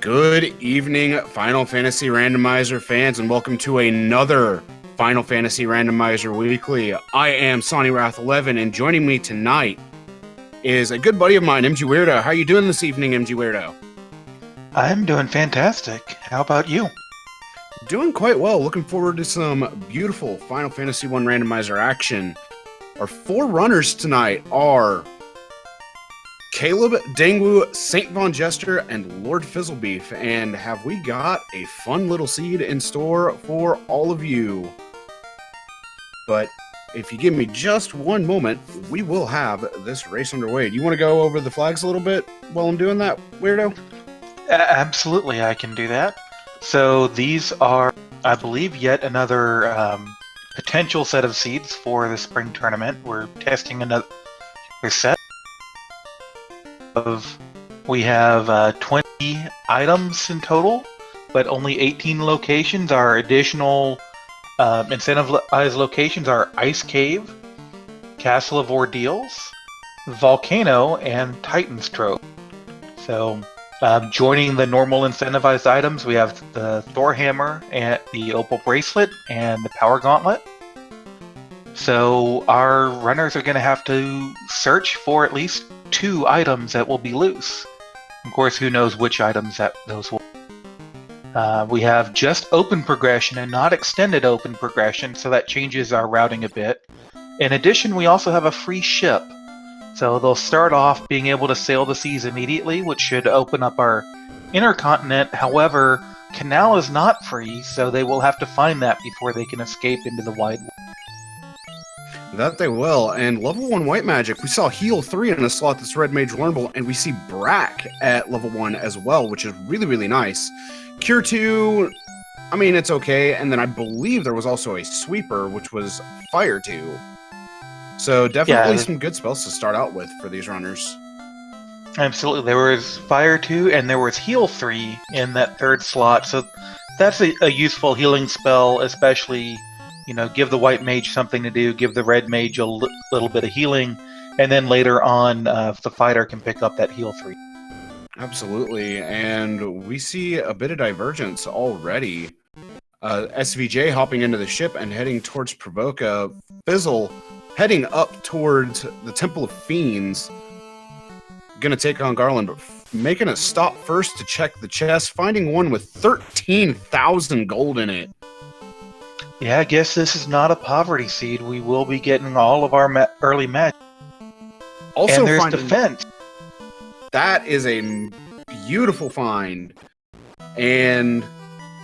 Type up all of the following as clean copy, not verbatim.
Good evening, Final Fantasy Randomizer fans, and welcome to another Final Fantasy Randomizer Weekly. I am Sonny Wrath 11, and joining me tonight is a good buddy of mine, MG Weirdo. How are you doing this evening, MG Weirdo? I'm doing fantastic. How about you? Doing quite well. Looking forward to some beautiful Final Fantasy 1 Randomizer action. Our four runners tonight are Caleb, Dangwu, Saint Von Jester, and Lord Fizzlebeef. And have we got a fun little seed in store for all of you? But if you give me just one moment, we will have this race underway. Do you want to go over the flags a little bit while I'm doing that, Weirdo? Absolutely, I can do that. So these are, I believe, yet another potential set of seeds for the spring tournament. We're testing another set of, we have 20 items in total, but only 18 locations. Our additional incentivized locations are Ice Cave, Castle of Ordeals, Volcano, and Titan's Trove. So joining the normal incentivized items, we have the Thor Hammer, and the Opal Bracelet, and the Power Gauntlet. So our runners are going to have to search for at least 2 items that will be loose. Of course, who knows which items those will be. We have just open progression and not extended open progression, so that changes our routing a bit. In addition, we also have a free ship. So they'll start off being able to sail the seas immediately, which should open up our inner continent. However, Canoe is not free, so they will have to find that before they can escape into the wide world. That they will. And level 1 white magic, we saw heal 3 in a slot that's red mage learnable, and we see Brack at level 1 as well, which is really, really nice. Cure 2, I mean, it's okay. And then I believe there was also a sweeper, which was Fire 2. So definitely some good spells to start out with for these runners. Absolutely. There was Fire 2 and there was Heal 3 in that third slot. So that's a useful healing spell, especially, give the white mage something to do, give the red mage a little bit of healing, and then later on the fighter can pick up that Heal 3. Absolutely. And we see a bit of divergence already. SVJ hopping into the ship and heading towards Provoca. Fizzle heading up towards the Temple of Fiends. Gonna take on Garland, but making a stop first to check the chest, finding one with 13,000 gold in it. Yeah, I guess this is not a poverty seed. We will be getting all of our early magic. Also, and there's defense. That is a beautiful find. And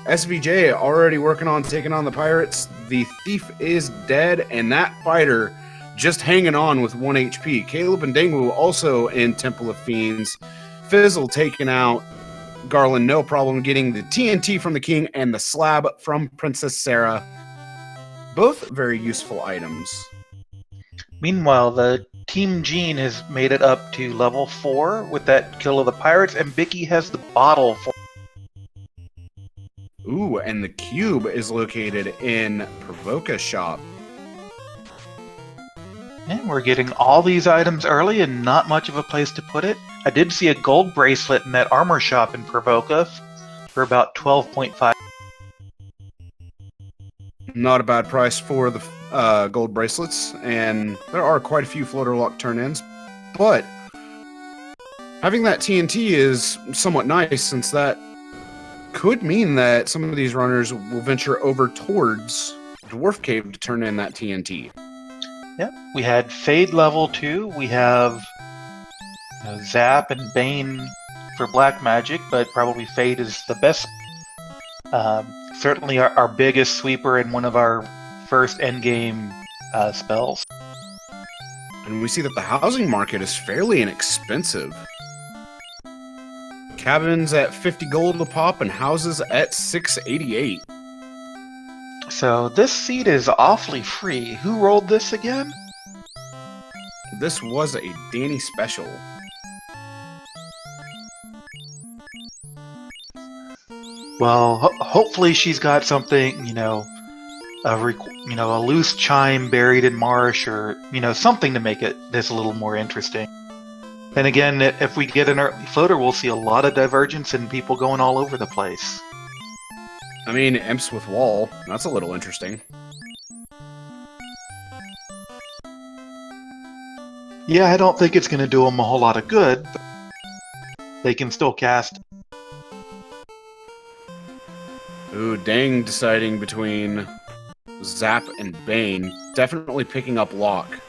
SVJ already working on taking on the pirates. The thief is dead, and that fighter just hanging on with 1 HP. Caleb and Dangwu also in Temple of Fiends. Fizzle taking out Garland, no problem, getting the TNT from the king and the slab from Princess Sarah. Both very useful items. Meanwhile, the Team Jean has made it up to level 4 with that kill of the pirates, and Vicky has the bottle for. Ooh, and the cube is located in Provoca's shop. And we're getting all these items early and not much of a place to put it. I did see a gold bracelet in that armor shop in Provoca for about 12.5. Not a bad price for the gold bracelets, and there are quite a few floater lock turn-ins, but having that TNT is somewhat nice, since that could mean that some of these runners will venture over towards Dwarf Cave to turn in that TNT. Yep, we had Fade level 2, we have Zap and Bane for black magic, but probably Fade is the best. Certainly our biggest sweeper and one of our first endgame spells. And we see that the housing market is fairly inexpensive. Cabins at 50 gold a pop and houses at 688. So this seed is awfully free. Who rolled this again? This was a Danny special. Well, hopefully she's got something, a loose chime buried in marsh, or something to make this a little more interesting. And again, if we get an early floater, we'll see a lot of divergence and people going all over the place. I mean, imps with wall. That's a little interesting. Yeah, I don't think it's going to do them a whole lot of good, but they can still cast. Ooh, Dang deciding between Zap and Bane. Definitely picking up Lock.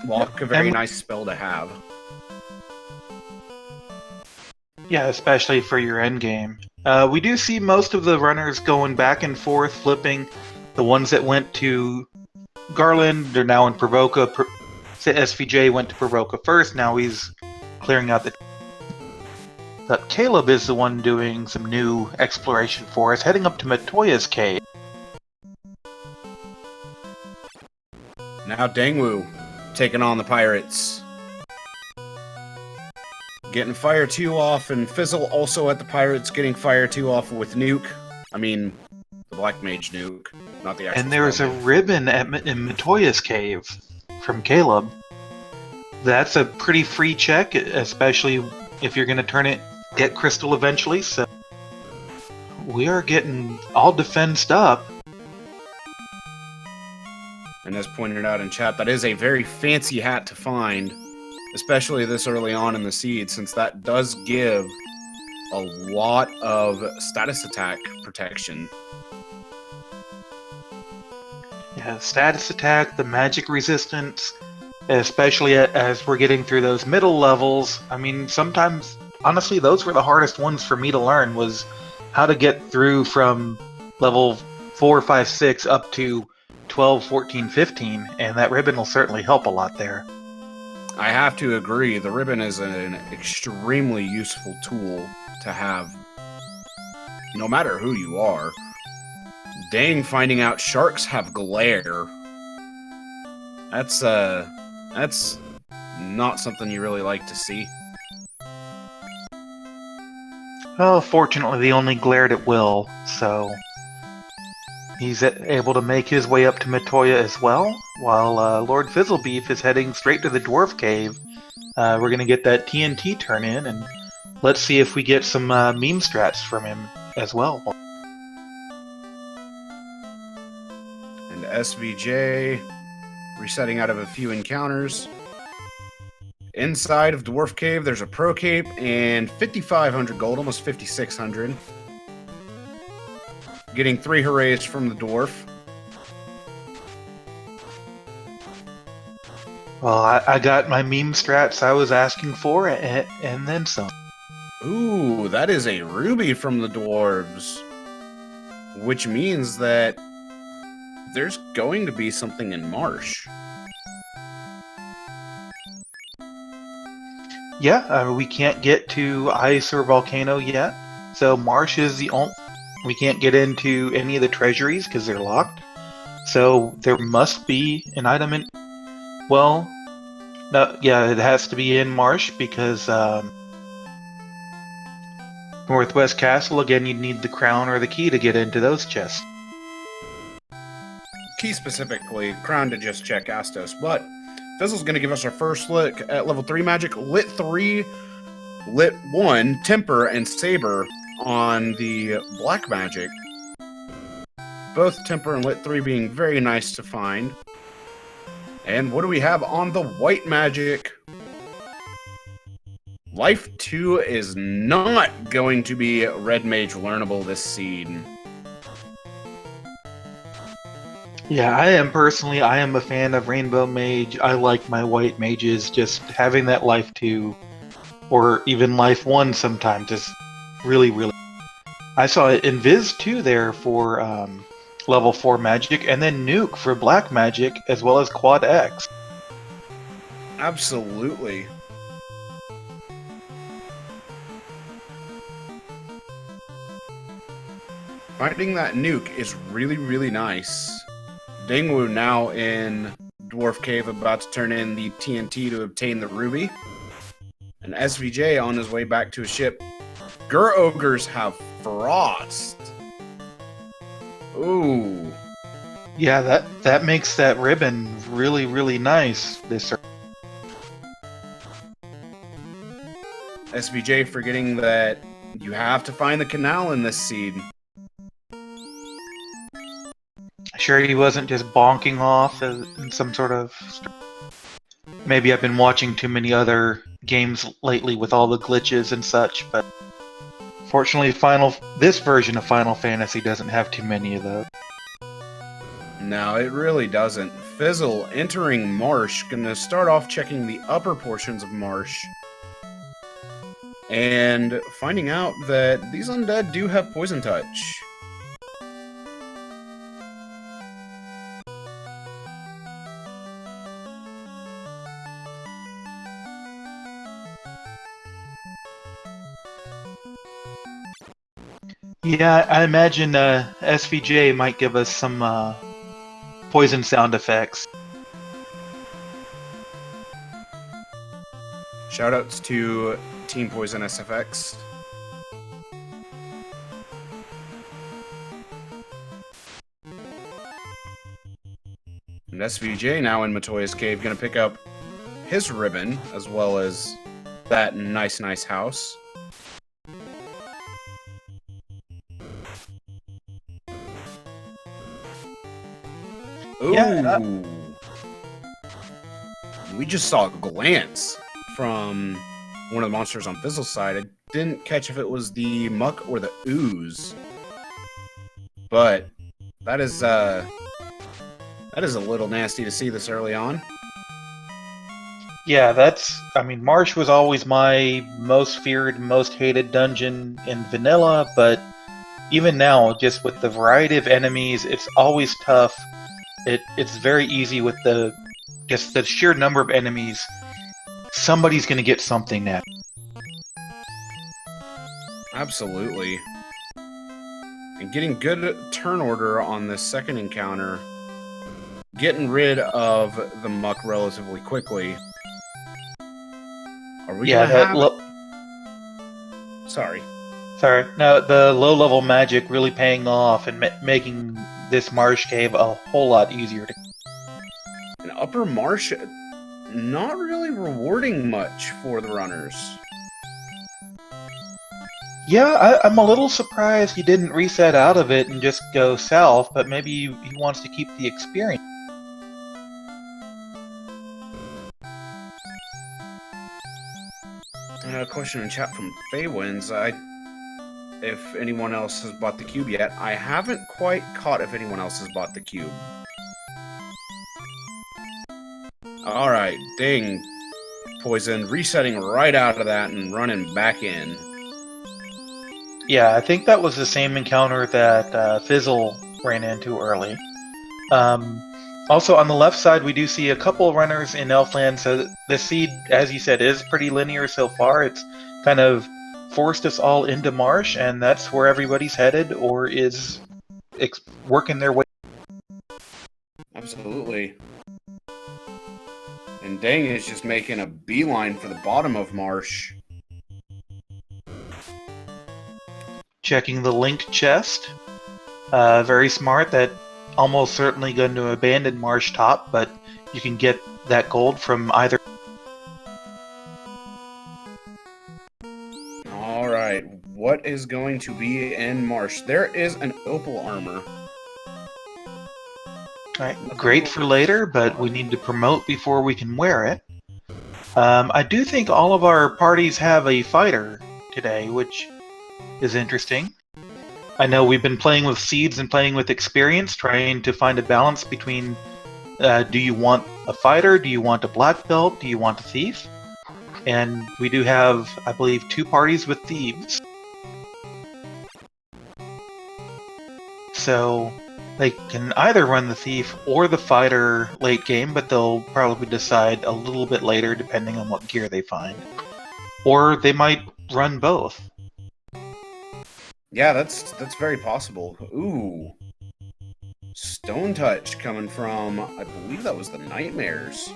Lock, a very nice spell to have. Yeah, especially for your endgame. We do see most of the runners going back and forth, flipping. The ones that went to Garland are now in Provoca. SVJ went to Provoca first, now he's clearing out the... But Caleb is the one doing some new exploration for us, heading up to Matoya's cave. Now Dangwu taking on the pirates. Getting Fire 2 off, and Fizzle also at the pirates getting Fire 2 off with Nuke. I mean, the Black Mage Nuke, not the actual. And there's a ribbon in Matoya's cave from Caleb. That's a pretty free check, especially if you're going to turn it, get Crystal eventually, so we are getting all defensed up. And as pointed out in chat, that is a very fancy hat to find, especially this early on in the seed, since that does give a lot of status attack protection. Yeah, status attack, the magic resistance, especially as we're getting through those middle levels. I mean, sometimes, honestly, those were the hardest ones for me to learn, was how to get through from level 4, 5, 6 up to 12, 14, 15, and that ribbon will certainly help a lot there. I have to agree, the ribbon is an extremely useful tool to have, no matter who you are. Dang, finding out sharks have glare. That's not something you really like to see. Well, fortunately, they only glared at Will, so he's able to make his way up to Matoya as well, while Lord Fizzlebeef is heading straight to the Dwarf Cave. We're going to get that TNT turn in, and let's see if we get some meme strats from him as well. And SVJ resetting out of a few encounters. Inside of Dwarf Cave, there's a Pro Cape and 5,500 gold, almost 5,600. Getting 3 hoorays from the dwarf. Well, I got my meme strats I was asking for, and then some. Ooh, that is a ruby from the dwarves. Which means that there's going to be something in Marsh. Yeah, we can't get to Ice or Volcano yet, so Marsh is the only... We can't get into any of the treasuries because they're locked. So there must be an item in... Well, no, yeah, it has to be in Marsh because Northwest Castle, again, you'd need the crown or the key to get into those chests. Key specifically, crown to just check Astos, but Fizzle's going to give us our first look at level 3 magic. Lit 3, Lit 1, Temper, and Saber on the black magic. Both Temper and Lit 3 being very nice to find. And what do we have on the white magic? Life 2 is not going to be Red Mage learnable this seed. Yeah, I am a fan of Rainbow Mage. I like my white mages. Just having that Life 2 or even Life 1 sometimes is really, really... I saw it in Viz 2 there for level 4 magic, and then Nuke for black magic, as well as Quad X. Absolutely. Finding that Nuke is really, really nice. Dingwu now in Dwarf Cave, about to turn in the TNT to obtain the ruby. And SVJ on his way back to his ship. Gur Ogres have Frost. Ooh. Yeah, that makes that ribbon really, really nice. SVJ forgetting that you have to find the canal in this seed. Sure he wasn't just bonking off in some sort of... Maybe I've been watching too many other games lately with all the glitches and such, but fortunately this version of Final Fantasy doesn't have too many of those. No, it really doesn't. Fizzle entering Marsh, gonna start off checking the upper portions of Marsh and finding out that these undead do have poison touch. Yeah, I imagine SVJ might give us some poison sound effects. Shoutouts to Team Poison SFX. And SVJ now in Matoya's cave, gonna pick up his ribbon as well as that nice house. Ooh. Yeah, we just saw a glance from one of the monsters on Fizzle's side. I didn't catch if it was the muck or the ooze, but that is a little nasty to see this early on. Yeah, I mean, Marsh was always my most feared, most hated dungeon in vanilla, but even now, just with the variety of enemies, it's always tough. It's very easy with just the sheer number of enemies. Somebody's gonna get something now. Absolutely. And getting good turn order on this second encounter, getting rid of the muck relatively quickly. Are we gonna have... Sorry. No, the low-level magic really paying off and making this marsh cave a whole lot easier to... An upper marsh, not really rewarding much for the runners. Yeah, I'm a little surprised he didn't reset out of it and just go south, but maybe he wants to keep the experience. A question in chat from Faywinds. If anyone else has bought the cube yet. I haven't quite caught if anyone else has bought the cube. Alright, ding. Poison, resetting right out of that and running back in. Yeah, I think that was the same encounter that Fizzle ran into early. Also, on the left side, we do see a couple runners in Elfland, so the seed, as you said, is pretty linear so far. It's kind of forced us all into Marsh, and that's where everybody's headed, or is working their way. Absolutely. And Dang is just making a beeline for the bottom of Marsh. Checking the linked chest. Very smart. That almost certainly going to abandon Marsh Top, but you can get that gold from either. Alright, what is going to be in Marsh? There is an opal armor. Alright, great for later, but we need to promote before we can wear it. I do think all of our parties have a fighter today, which is interesting. I know we've been playing with seeds and playing with experience, trying to find a balance between do you want a fighter, do you want a black belt, do you want a thief? And we do have, I believe, 2 parties with thieves. So they can either run the thief or the fighter late game, but they'll probably decide a little bit later depending on what gear they find. Or they might run both. Yeah, that's very possible. Ooh. Stone Touch coming from, I believe that was the Nightmares.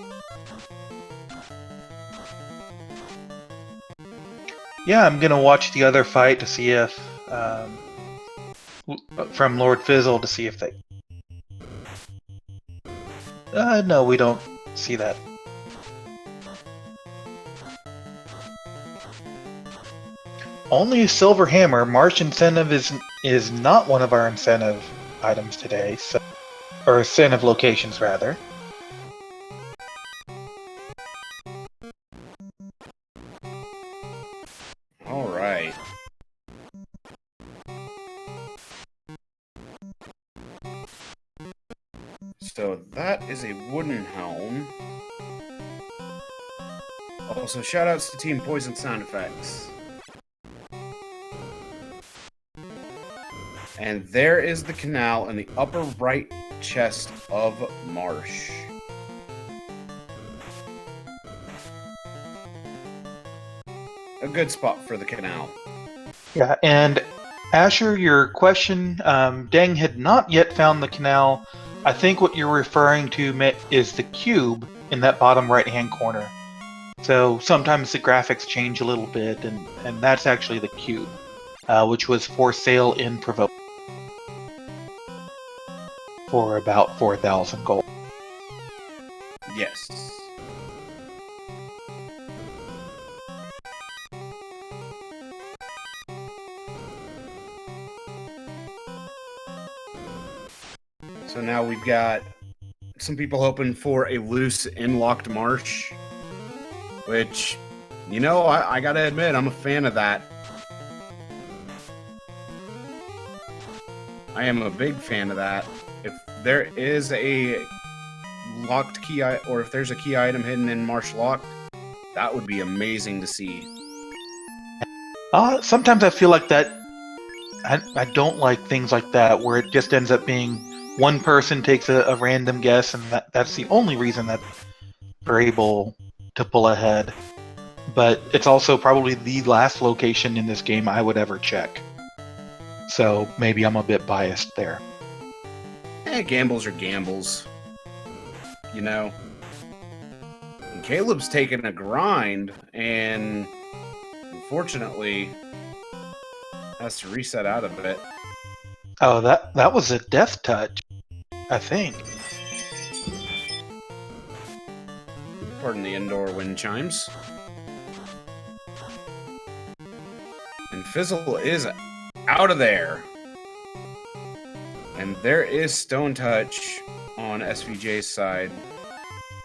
Yeah, I'm gonna watch the other fight to see if, from Lord Fizzle to see if they... no, we don't see that. only a silver hammer. Marsh incentive is not one of our incentive items today, so, or incentive locations rather. All right. So that is a wooden helm. Also, shoutouts to Team Poison Sound Effects. And there is the canal in the upper right chest of Marsh. A good spot for the canal. Yeah, and Asher, your question, Deng had not yet found the canal. I think what you're referring to is the cube in that bottom right-hand corner. So sometimes the graphics change a little bit, and that's actually the cube, which was for sale in Provoke for about 4,000 gold. Yes. So now we've got some people hoping for a loose in-locked marsh, which, you know, I gotta admit, I'm a fan of that. I am a big fan of that. If there is a locked key, or if there's a key item hidden in Marsh Locked, that would be amazing to see. Sometimes I feel like that. I don't like things like that where it just ends up being one person takes a random guess, and that's the only reason that they're able to pull ahead. But it's also probably the last location in this game I would ever check. So maybe I'm a bit biased there. Gambles are gambles. You know? And Caleb's taking a grind, and unfortunately has to reset out of it. Oh, that was a death touch, I think. Pardon the indoor wind chimes. And Fizzle is out of there. And there is Stone Touch on SVJ's side.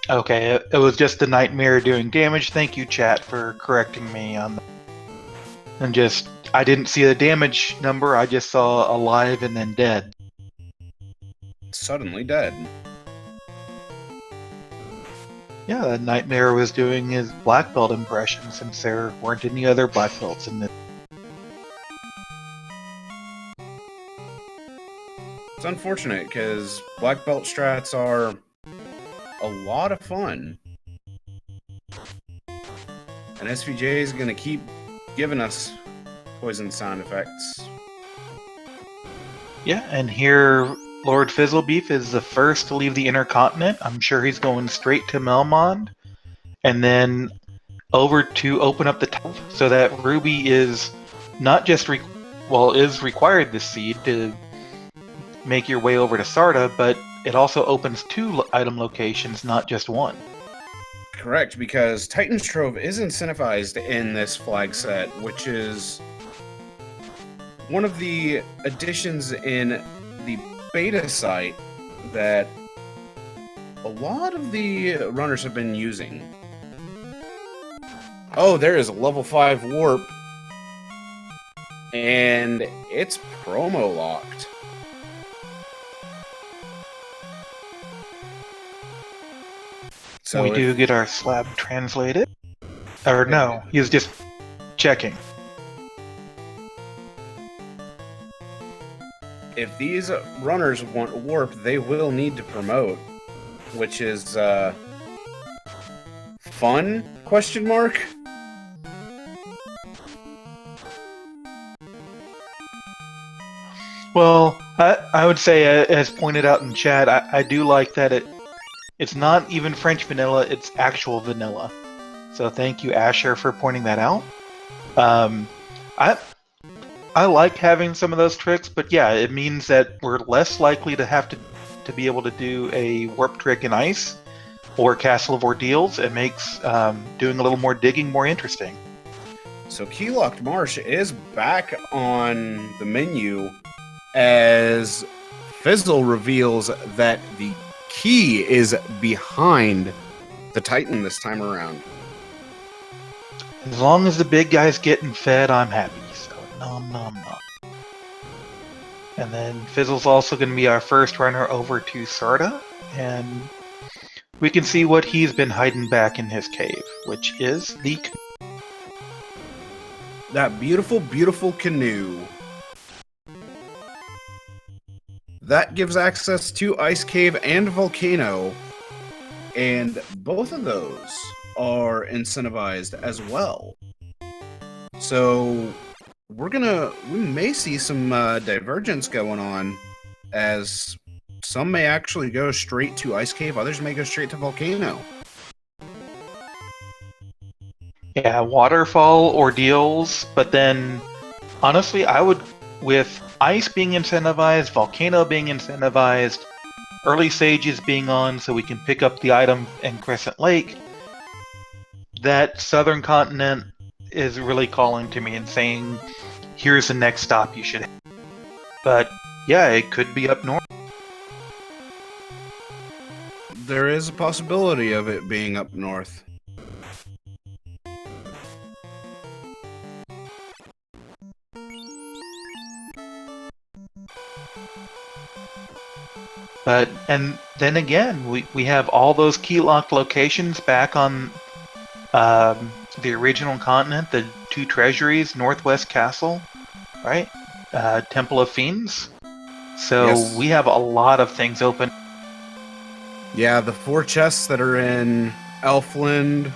Okay, it was just the Nightmare doing damage. Thank you, chat, for correcting me on that. And just, I didn't see the damage number, I just saw alive and then dead. Suddenly dead. Yeah, the Nightmare was doing his black belt impression since there weren't any other black belts in this. It's unfortunate because black belt strats are a lot of fun. And SVJ is going to keep giving us poison sound effects. Yeah, and here Lord Fizzlebeef is the first to leave the Intercontinent. I'm sure he's going straight to Melmond. And then over to open up the top so that Ruby is not just is required this seed to make your way over to Sarda, but it also opens 2 item locations, not just 1. Correct, because Titan's Trove is incentivized in this flag set, which is one of the additions in the beta site that a lot of the runners have been using. Oh, there is a level 5 warp, and it's promo locked. So we do get our slab translated. Or no, he's just checking. If these runners want warp, they will need to promote, which is fun? Question mark. Well, I would say, as pointed out in chat, I do like that it's not even French vanilla, it's actual vanilla. So thank you, Asher, for pointing that out. I like having some of those tricks, but yeah, it means that we're less likely to have to be able to do a warp trick in ice or Castle of Ordeals. It makes doing a little more digging more interesting. So Keylocked Marsh is back on the menu as Fizzle reveals that the key is behind the Titan this time around. As long as the big guy's getting fed, I'm happy. So, nom nom nom. And then Fizzle's also going to be our first runner over to Sarda, and we can see what he's been hiding back in his cave, which is the... That beautiful, beautiful canoe. That gives access to Ice Cave and Volcano, and both of those are incentivized as well. So we may see some divergence going on, as some may actually go straight to Ice Cave, others may go straight to Volcano. Yeah, waterfall ordeals, but then honestly, I would, with ice being incentivized, volcano being incentivized, early sages being on so we can pick up the item in Crescent Lake, that southern continent is really calling to me and saying, here's the next stop you should have. But yeah, it could be up north. There is a possibility of it being up north. But, and then again, we have all those key locked locations back on the original continent, the two treasuries, Northwest Castle, right? Temple of Fiends. So Yes. we have a lot of things open. Yeah, the 4 chests that are in Elfland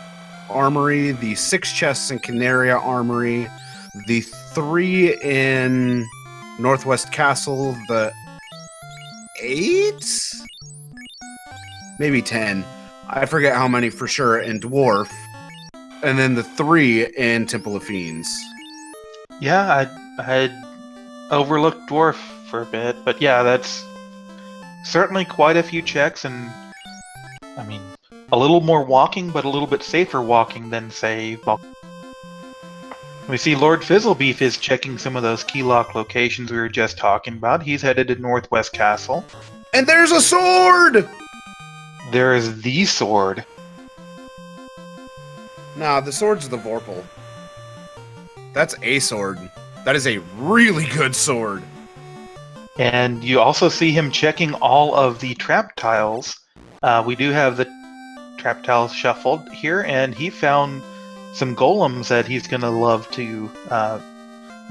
Armory, the 6 chests in Canaria Armory, the 3 in Northwest Castle, the 8? Maybe 10. I forget how many for sure in Dwarf. And then the 3 in Temple of Fiends. Yeah, I had overlooked Dwarf for a bit, but yeah, that's certainly quite a few checks, and I mean, a little more walking, but a little bit safer walking than, say, we see Lord Fizzlebeef is checking some of those key lock locations we were just talking about. He's headed to Northwest Castle. And there's a sword! There is the sword. Nah, the sword's the Vorpal. That's a sword. That is a really good sword. And you also see him checking all of the trap tiles. We do have the trap tiles shuffled here, and he found some golems that he's going to love to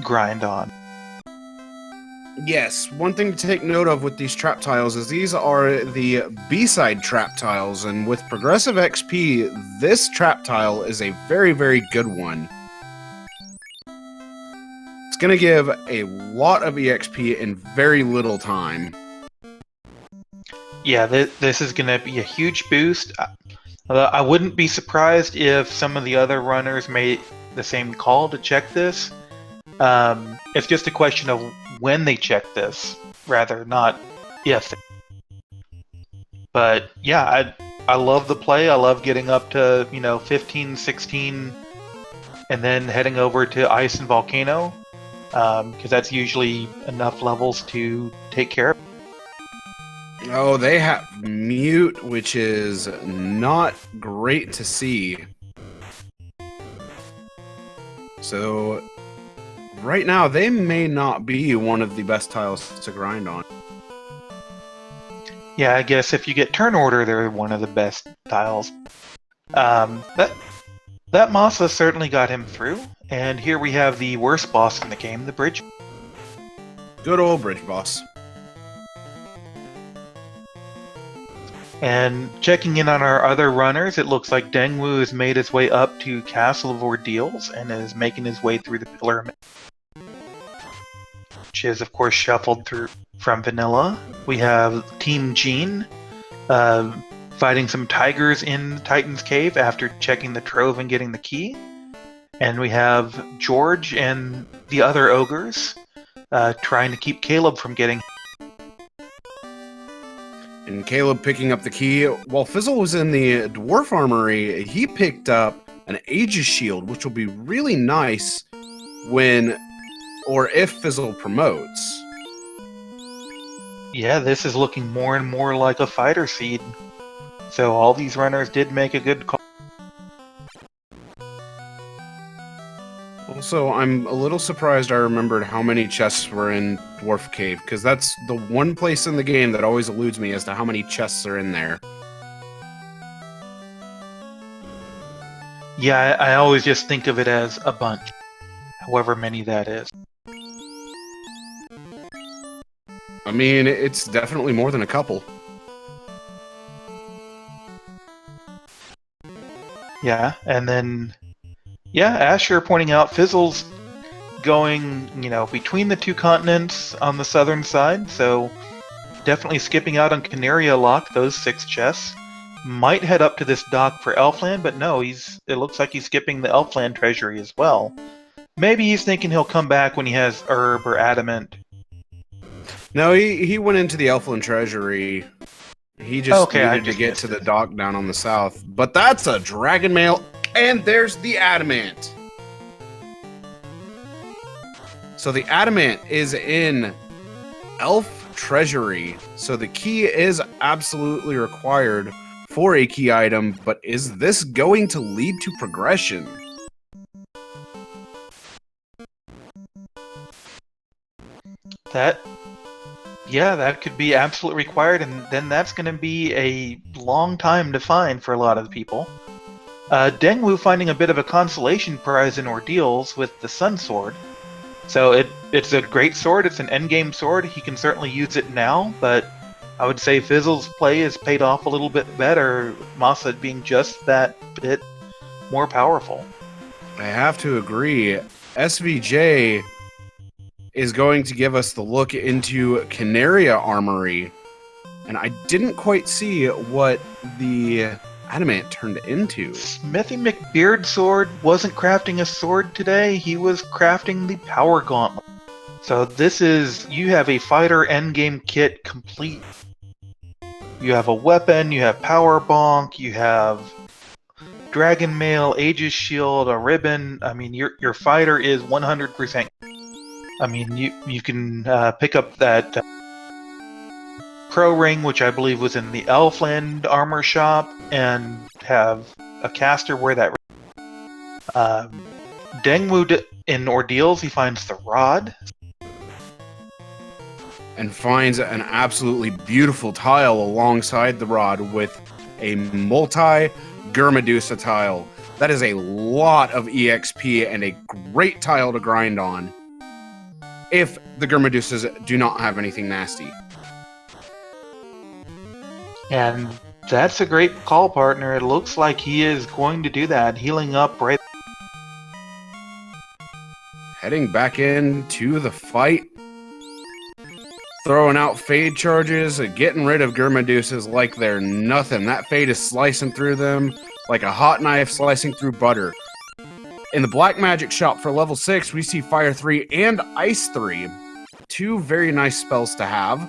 grind on. Yes, one thing to take note of with these trap tiles is these are the B-side trap tiles, and with progressive XP, this trap tile is a very, very good one. It's going to give a lot of EXP in very little time. Yeah, this is going to be a huge boost. I wouldn't be surprised if some of the other runners made the same call to check this. It's just a question of when they check this, rather, not if. But yeah, I love the play. I love getting up to 15, 16, and then heading over to Ice and Volcano, because that's usually enough levels to take care of. Oh, they have mute, which is not great to see. So right now, they may not be one of the best tiles to grind on. Yeah, I guess if you get turn order, they're one of the best tiles. That Masa certainly got him through, and here we have the worst boss in the game, the bridge. Good old bridge boss. And checking in on our other runners, it looks like Dengwu has made his way up to Castle of Ordeals and is making his way through the Pillar, which is, of course, shuffled through from Vanilla. We have Team Jean fighting some tigers in Titan's Cave after checking the trove and getting the key. And we have George and the other ogres trying to keep Caleb from getting. And Caleb picking up the key. While Fizzle was in the Dwarf Armory, he picked up an Aegis shield, which will be really nice when or if Fizzle promotes. Yeah, this is looking more and more like a fighter seed. So all these runners did make a good call. Also, I'm a little surprised I remembered how many chests were in Dwarf Cave, because that's the one place in the game that always eludes me as to how many chests are in there. Yeah, I always just think of it as a bunch, however many that is. I mean, it's definitely more than a couple. Yeah, and then, yeah, Asher pointing out Fizzle's going, between the two continents on the southern side, so definitely skipping out on Canaria Lock, those 6 chests. Might head up to this dock for Elfland, but no, it looks like he's skipping the Elfland treasury as well. Maybe he's thinking he'll come back when he has herb or adamant. No, he went into the Elfland treasury. He just needed to get to the dock down on the south. But that's a dragon mail, and there's the adamant. So the adamant is in Elf treasury. So the key is absolutely required for a key item, but is this going to lead to progression? That could be absolutely required, and then that's going to be a long time to find for a lot of the people. Dengwu finding a bit of a consolation prize in Ordeals with the Sun Sword. So it's a great sword, it's an endgame sword, he can certainly use it now, but I would say Fizzle's play has paid off a little bit better, Masa being just that bit more powerful. I have to agree. SVJ is going to give us the look into Canaria Armory, and I didn't quite see what the adamant turned into. Smithy McBeard Sword wasn't crafting a sword today, he was crafting the Power Gauntlet. So this is, you have a fighter endgame kit complete. You have a weapon, you have Power Bonk, you have Dragon Mail, Aegis Shield, a ribbon. I mean, your fighter is 100%. I mean, you can pick up that Pro Ring, which I believe was in the Elfland armor shop, and have a caster wear that. Dengwu in Ordeals, he finds the rod. And finds an absolutely beautiful tile alongside the rod with a multi-Gurmadusa tile. That is a lot of EXP and a great tile to grind on, if the Gurmadusas do not have anything nasty. And that's a great call, partner. It looks like he is going to do that, healing up right. Heading back into the fight. Throwing out Fade charges, getting rid of Gurmadusas like they're nothing. That Fade is slicing through them like a hot knife slicing through butter. In the Black Magic shop for level 6, we see Fire 3 and Ice 3. 2 very nice spells to have.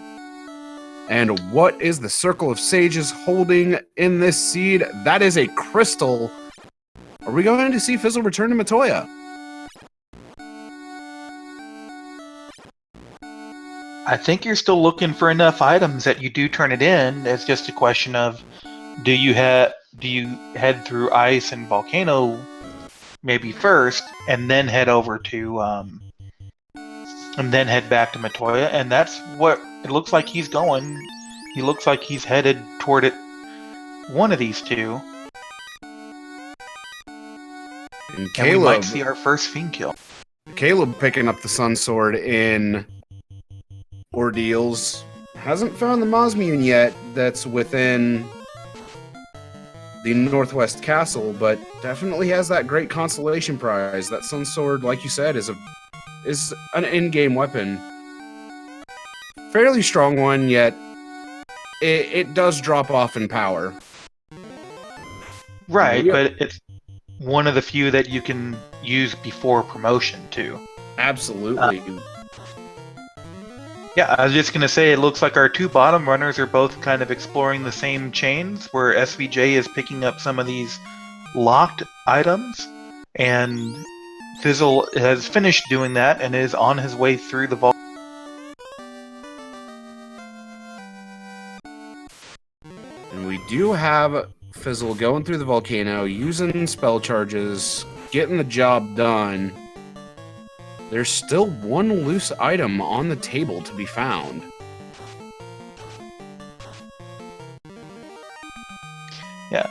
And what is the Circle of Sages holding in this seed? That is a crystal. Are we going to see Fizzle return to Matoya? I think you're still looking for enough items that you do turn it in. It's just a question of, do you head through Ice and Volcano maybe first, and then head over to and then head back to Matoya, and that's what it looks like he's going. He looks like he's headed toward it. One of these two. And we might see our first Fiend kill. Caleb picking up the Sun Sword in Ordeals. Hasn't found the Mosmune yet that's within the Northwest Castle, but definitely has that great consolation prize. That Sun Sword, like you said, is an in-game weapon. Fairly strong one, yet it does drop off in power. Right, but it's one of the few that you can use before promotion, too. Absolutely. Yeah, I was just going to say, it looks like our two bottom runners are both kind of exploring the same chains, where SVJ is picking up some of these locked items, and Fizzle has finished doing that and is on his way through the vault. And we do have Fizzle going through the volcano, using spell charges, getting the job done. There's still one loose item on the table to be found. Yeah.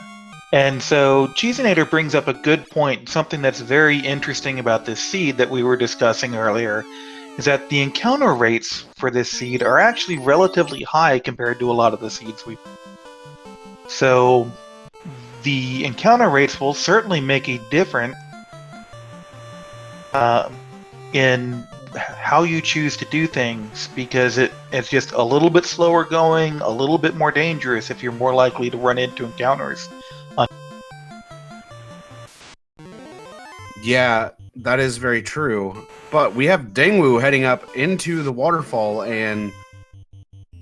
And so Cheesinator brings up a good point. Something that's very interesting about this seed that we were discussing earlier is that the encounter rates for this seed are actually relatively high compared to a lot of the seeds we. So the encounter rates will certainly make a difference in how you choose to do things, because it's just a little bit slower going, a little bit more dangerous if you're more likely to run into encounters. Yeah, that is very true. But we have Dengwu heading up into the waterfall, and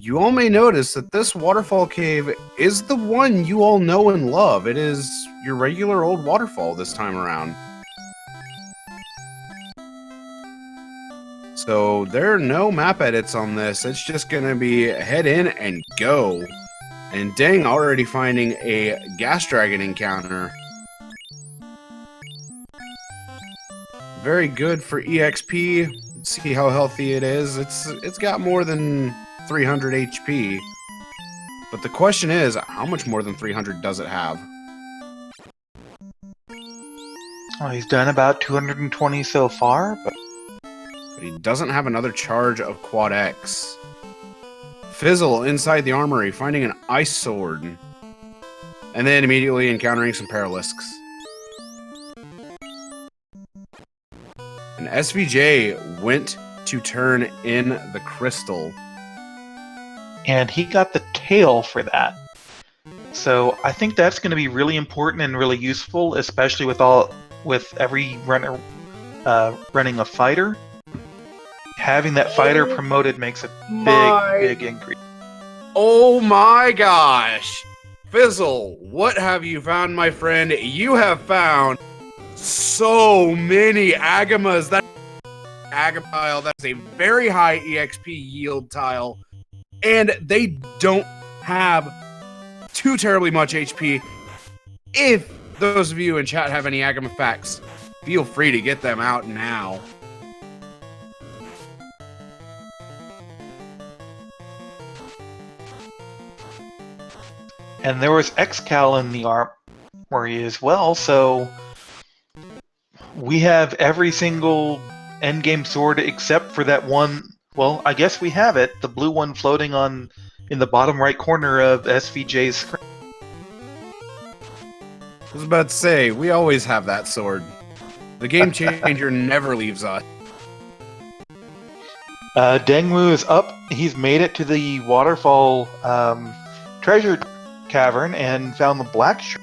you all may notice that this waterfall cave is the one you all know and love. It is your regular old waterfall this time around. So there are no map edits on this. It's just going to be head in and go. And Deng already finding a gas dragon encounter. Very good for EXP. See how healthy it is. It's got more than 300 HP. But the question is, how much more than 300 does it have? Well, he's done about 220 so far, but He doesn't have another charge of Quad X. Fizzle inside the armory, finding an ice sword. And then immediately encountering some Paralisks. And SVJ went to turn in the crystal. and he got the tail for that. So I think that's going to be really important and really useful, especially with every runner running a fighter. Having that fighter promoted makes a big increase. Oh my gosh! Fizzle, what have you found, my friend? You have found so many Agamas. That Agapile, that's a very high EXP yield tile. And they don't have too terribly much HP. If those of you in chat have any Agama facts, feel free to get them out now. And there was Excal in the armory as well, so we have every single endgame sword except for that one. Well, I guess we have it, the blue one floating in the bottom right corner of SVJ's screen. I was about to say, we always have that sword. The game changer never leaves us. Dengwu is up. He's made it to the waterfall treasure cavern and found the black shirt.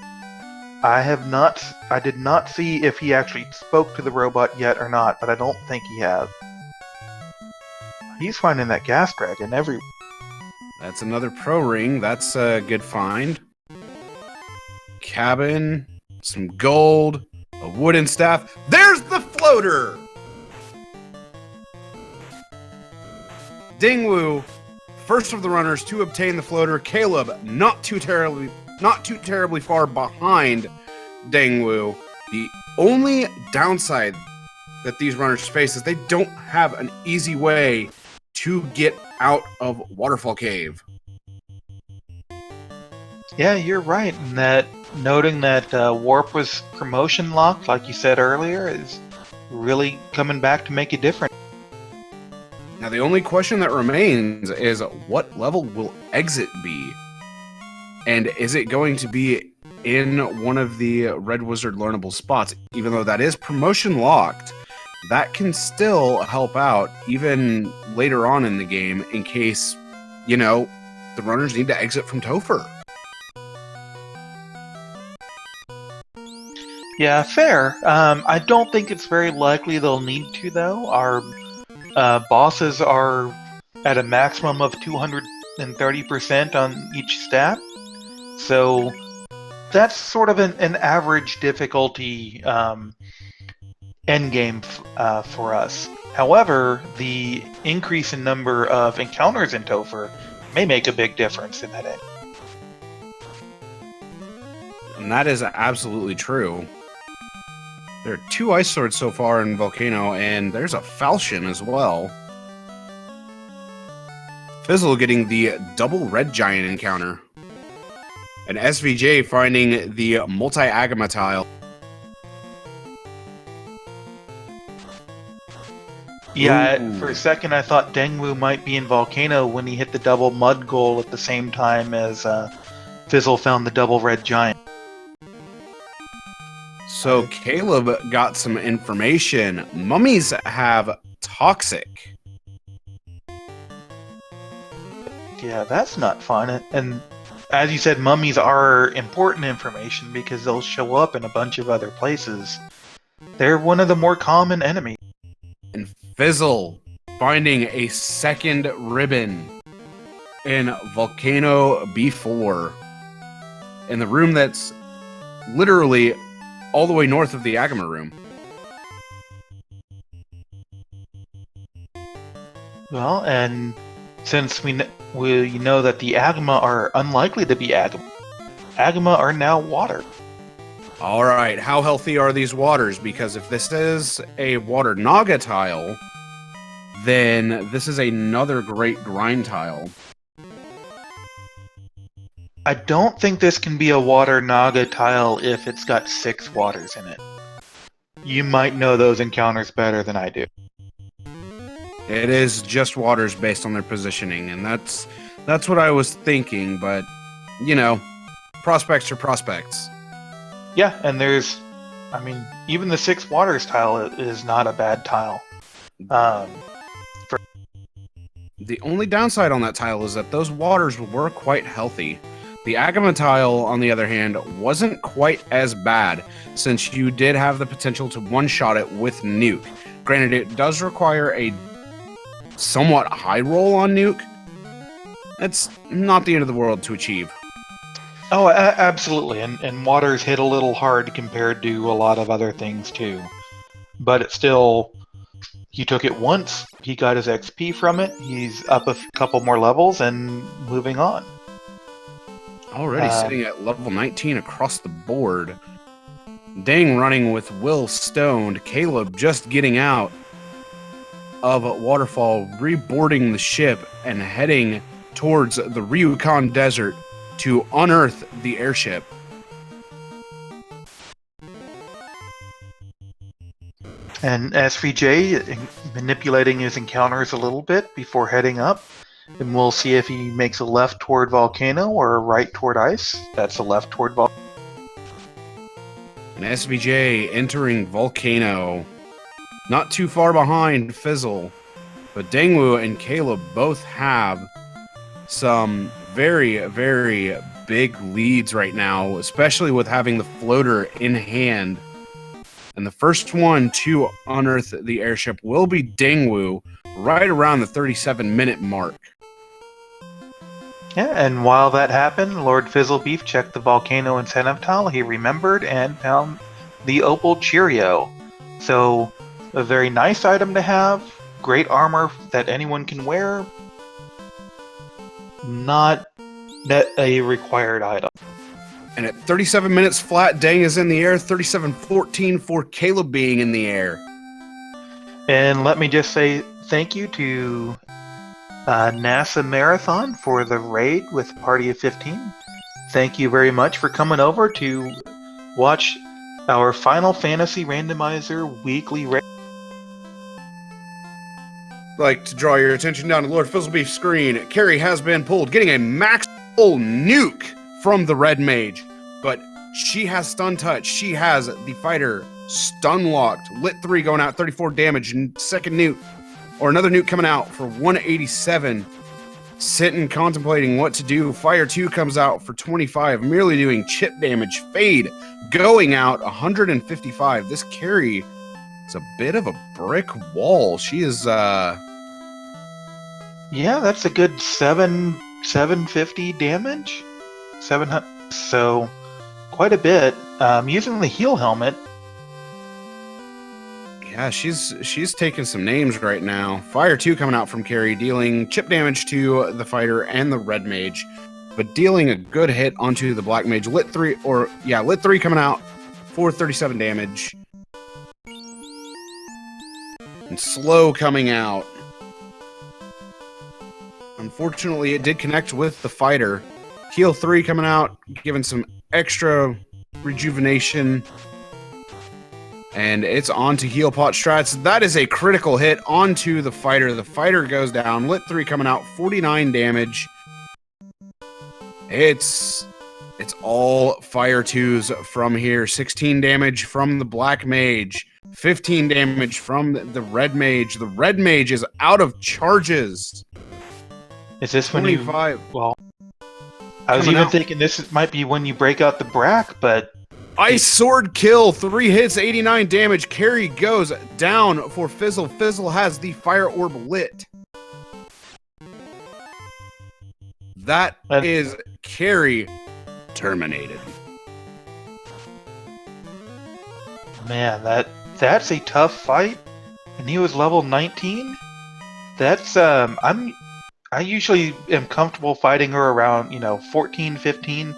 I did not see if he actually spoke to the robot yet or not, but I don't think he has. He's finding that gas dragon everywhere. That's another pro ring. That's a good find. Cabin, some gold, a wooden staff. There's the floater! Dingwu, first of the runners to obtain the floater. Caleb, not too terribly far behind Dingwu. The only downside that these runners face is they don't have an easy way to get out of Waterfall Cave. Yeah, you're right. And noting that Warp was promotion locked, like you said earlier, is really coming back to make a difference. Now, the only question that remains is what level will Exit be? And is it going to be in one of the Red Wizard learnable spots? Even though that is promotion locked, that can still help out even later on in the game in case, the runners need to exit from Topher. Yeah, fair. I don't think it's very likely they'll need to, though. Our bosses are at a maximum of 230% on each stat. So that's sort of an average difficulty endgame for us. However, the increase in number of encounters in Topher may make a big difference in that end. And that is absolutely true. There are 2 ice swords so far in Volcano, and there's a falchion as well. Fizzle getting the double red giant encounter. And SVJ finding the multi-agama tile. Yeah, Ooh. for a second I thought Dengwu might be in Volcano when he hit the double mud goal at the same time as Fizzle found the double red giant. So Caleb got some information. Mummies have toxic. Yeah, that's not fun. And as you said, mummies are important information because they'll show up in a bunch of other places. They're one of the more common enemies. And Fizzle finding a second ribbon in Volcano B4. In the room that's literally all the way north of the Agama room. Well, and since we know that the Agama are unlikely to be Agama, Agama are now water. All right, how healthy are these waters? Because if this is a water Naga tile, then this is another great grind tile. I don't think this can be a water Naga tile if it's got 6 waters in it. You might know those encounters better than I do. It is just waters based on their positioning, and that's what I was thinking, but, you know, prospects are prospects. Yeah, and even the 6 waters tile is not a bad tile. The only downside on that tile is that those waters were quite healthy. The Agama tile, on the other hand, wasn't quite as bad, since you did have the potential to one-shot it with Nuke. Granted, it does require a somewhat high roll on Nuke. It's not the end of the world to achieve. Oh, absolutely, and waters hit a little hard compared to a lot of other things too. But it's still, he took it once, he got his XP from it, he's up a couple more levels and moving on. Already sitting at level 19 across the board. Dang running with Will stoned, Caleb just getting out of Waterfall, reboarding the ship and heading towards the Ryukon Desert to unearth the airship. And SVJ manipulating his encounters a little bit before heading up. And we'll see if he makes a left toward Volcano or a right toward Ice. That's a left toward Volcano. And SVJ entering Volcano. Not too far behind Fizzle. But Dengwu and Caleb both have some very, very big leads right now, especially with having the floater in hand. And the first one to unearth the airship will be Dengwu, right around the 37-minute mark. Yeah, and while that happened, Lord Fizzlebeef checked the Volcano incentive tile. He remembered and found the Opal Cheerio. So, a very nice item to have. Great armor that anyone can wear. Not a required item. And at 37 minutes flat, Dang is in the air. 37:14 for Caleb being in the air. And let me just say thank you to NASA Marathon for the raid with a party of 15. Thank you very much for coming over to watch our Final Fantasy Randomizer weekly raid. I'd like to draw your attention down to Lord Fizzlebeef's screen. Carrie has been pulled, getting a max full nuke from the Red Mage. But she has stun touch. She has the fighter stun locked. Lit 3 going out, 34 damage. And second nuke, or another nuke coming out for 187. Sitting, contemplating what to do. Fire 2 comes out for 25, merely doing chip damage. Fade going out 155. This Carrie is a bit of a brick wall. She is, Yeah, that's a good 750 damage. 700. So quite a bit. Using the heal helmet. Yeah, she's taking some names right now. Fire 2 coming out from Kari, dealing chip damage to the fighter and the red mage, but dealing a good hit onto the black mage. Lit 3 coming out for 37 damage. And slow coming out. Unfortunately, it did connect with the fighter. Heal 3 coming out, giving some extra rejuvenation. And it's on to heal pot strats. That is a critical hit onto the fighter. The fighter goes down. Lit 3 coming out, 49 damage. It's all fire 2s from here. 16 damage from the black mage. 15 damage from the red mage. The red mage is out of charges. Is this when 25. Well, I was even thinking this might be when you break out the Brack, but... Ice Sword kill, 3 hits, 89 damage. Kari goes down for Fizzle. Fizzle has the fire orb lit. That is Kari terminated. Man, that's a tough fight. And he was level 19? That's I usually am comfortable fighting her around, 14, 15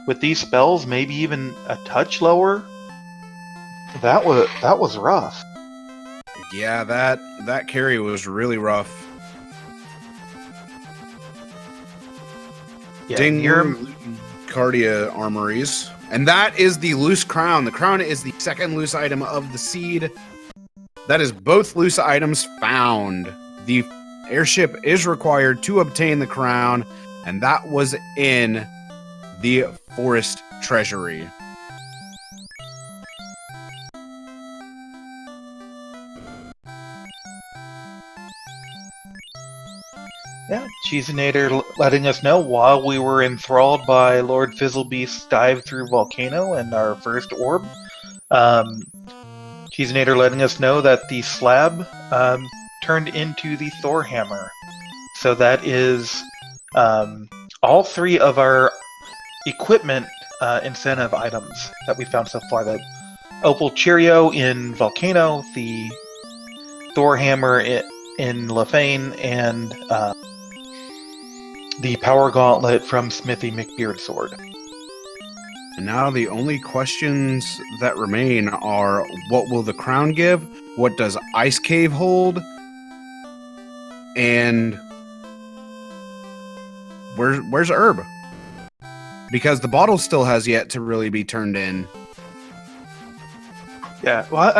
with these spells, maybe even a touch lower. That was rough. Yeah, that Kari was really rough. Yeah, Ding Cardia Armories. And that is the loose crown. The crown is the second loose item of the seed. That is both loose items found. The airship is required to obtain the crown, and that was in the forest treasury. Yeah, Cheesinator letting us know while we were enthralled by Lord Fizzlebeast's dive through volcano and our first orb. Cheesinator letting us know that the slab turned into the Thor hammer. So that is all 3 of our equipment incentive items that we found so far. The Opal Cheerio in Volcano, the Thor hammer in Lefane, and the Power Gauntlet from Smithy McBeardsword. And now the only questions that remain are, what will the crown give? What does Ice Cave hold? And where's Herb? Because the bottle still has yet to really be turned in. Yeah, well,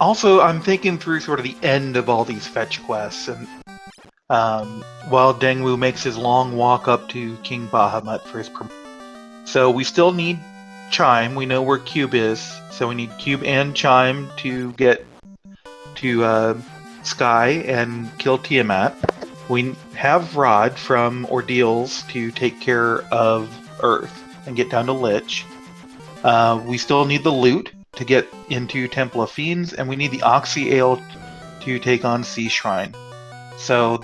I'm thinking through sort of the end of all these fetch quests, and while Dengwu makes his long walk up to King Bahamut for his promotion. So we still need Chime. We know where Cube is, so we need Cube and Chime to get to Sky and kill Tiamat. We have Rod from Ordeals to take care of Earth and get down to Lich. We still need the loot to get into Temple of Fiends, and we need the Oxy Ale to take on Sea Shrine. So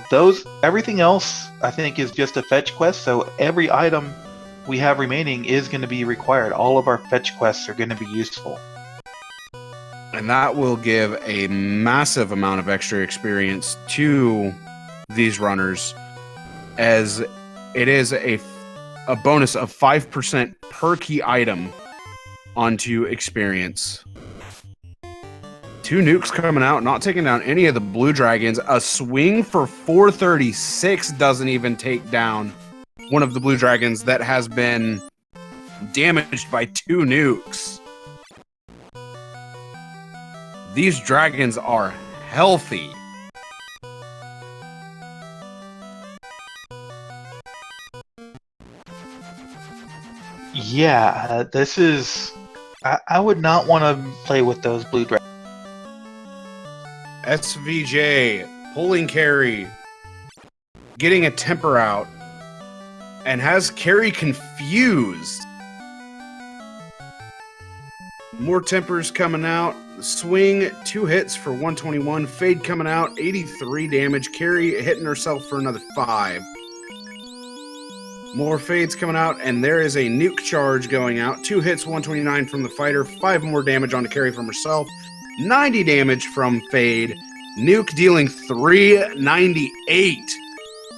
everything else, I think, is just a fetch quest, so every item we have remaining is going to be required. All of our fetch quests are going to be useful. And that will give a massive amount of extra experience to these runners, as it is a bonus of 5% per key item onto experience. 2 nukes coming out, not taking down any of the blue dragons. A swing for 436 doesn't even take down one of the blue dragons that has been damaged by 2 nukes. These dragons are healthy. Yeah, this is... I would not want to play with those blue dragons. SVJ pulling Kari, getting a temper out, and has Kari confused. More tempers coming out. Swing, 2 hits for 121. Fade coming out, 83 damage. Kari hitting herself for another 5. More fades coming out, and there is a nuke charge going out. 2 hits, 129 from the fighter, 5 more damage on to carry from herself, 90 damage from Fade. Nuke dealing 398.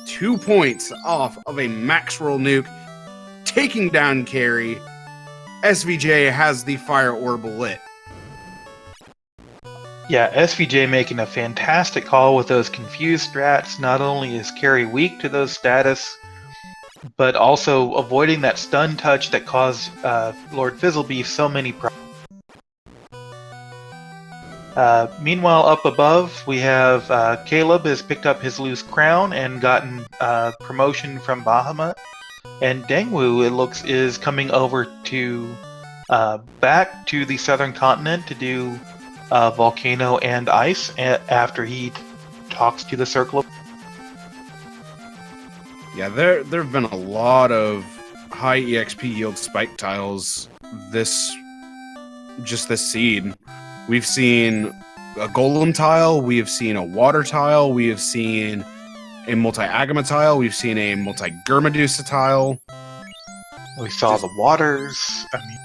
2 points off of a max roll nuke, taking down Carry. SVJ has the fire orb lit. Yeah, SVJ making a fantastic call with those confused strats. Not only is Carry weak to those status, but also avoiding that stun touch that caused Lord Fizzlebeef so many problems. Meanwhile, up above, we have Caleb has picked up his loose crown and gotten promotion from Bahamut. And Dengwu, it looks, is coming over to back to the southern continent to do volcano and ice after he talks to the circle of... Yeah, there have been a lot of high EXP yield spike tiles this seed. We've seen a golem tile, we have seen a water tile, we have seen a multi-agama tile, we've seen a multi-Germadusa tile. We saw the waters. I mean,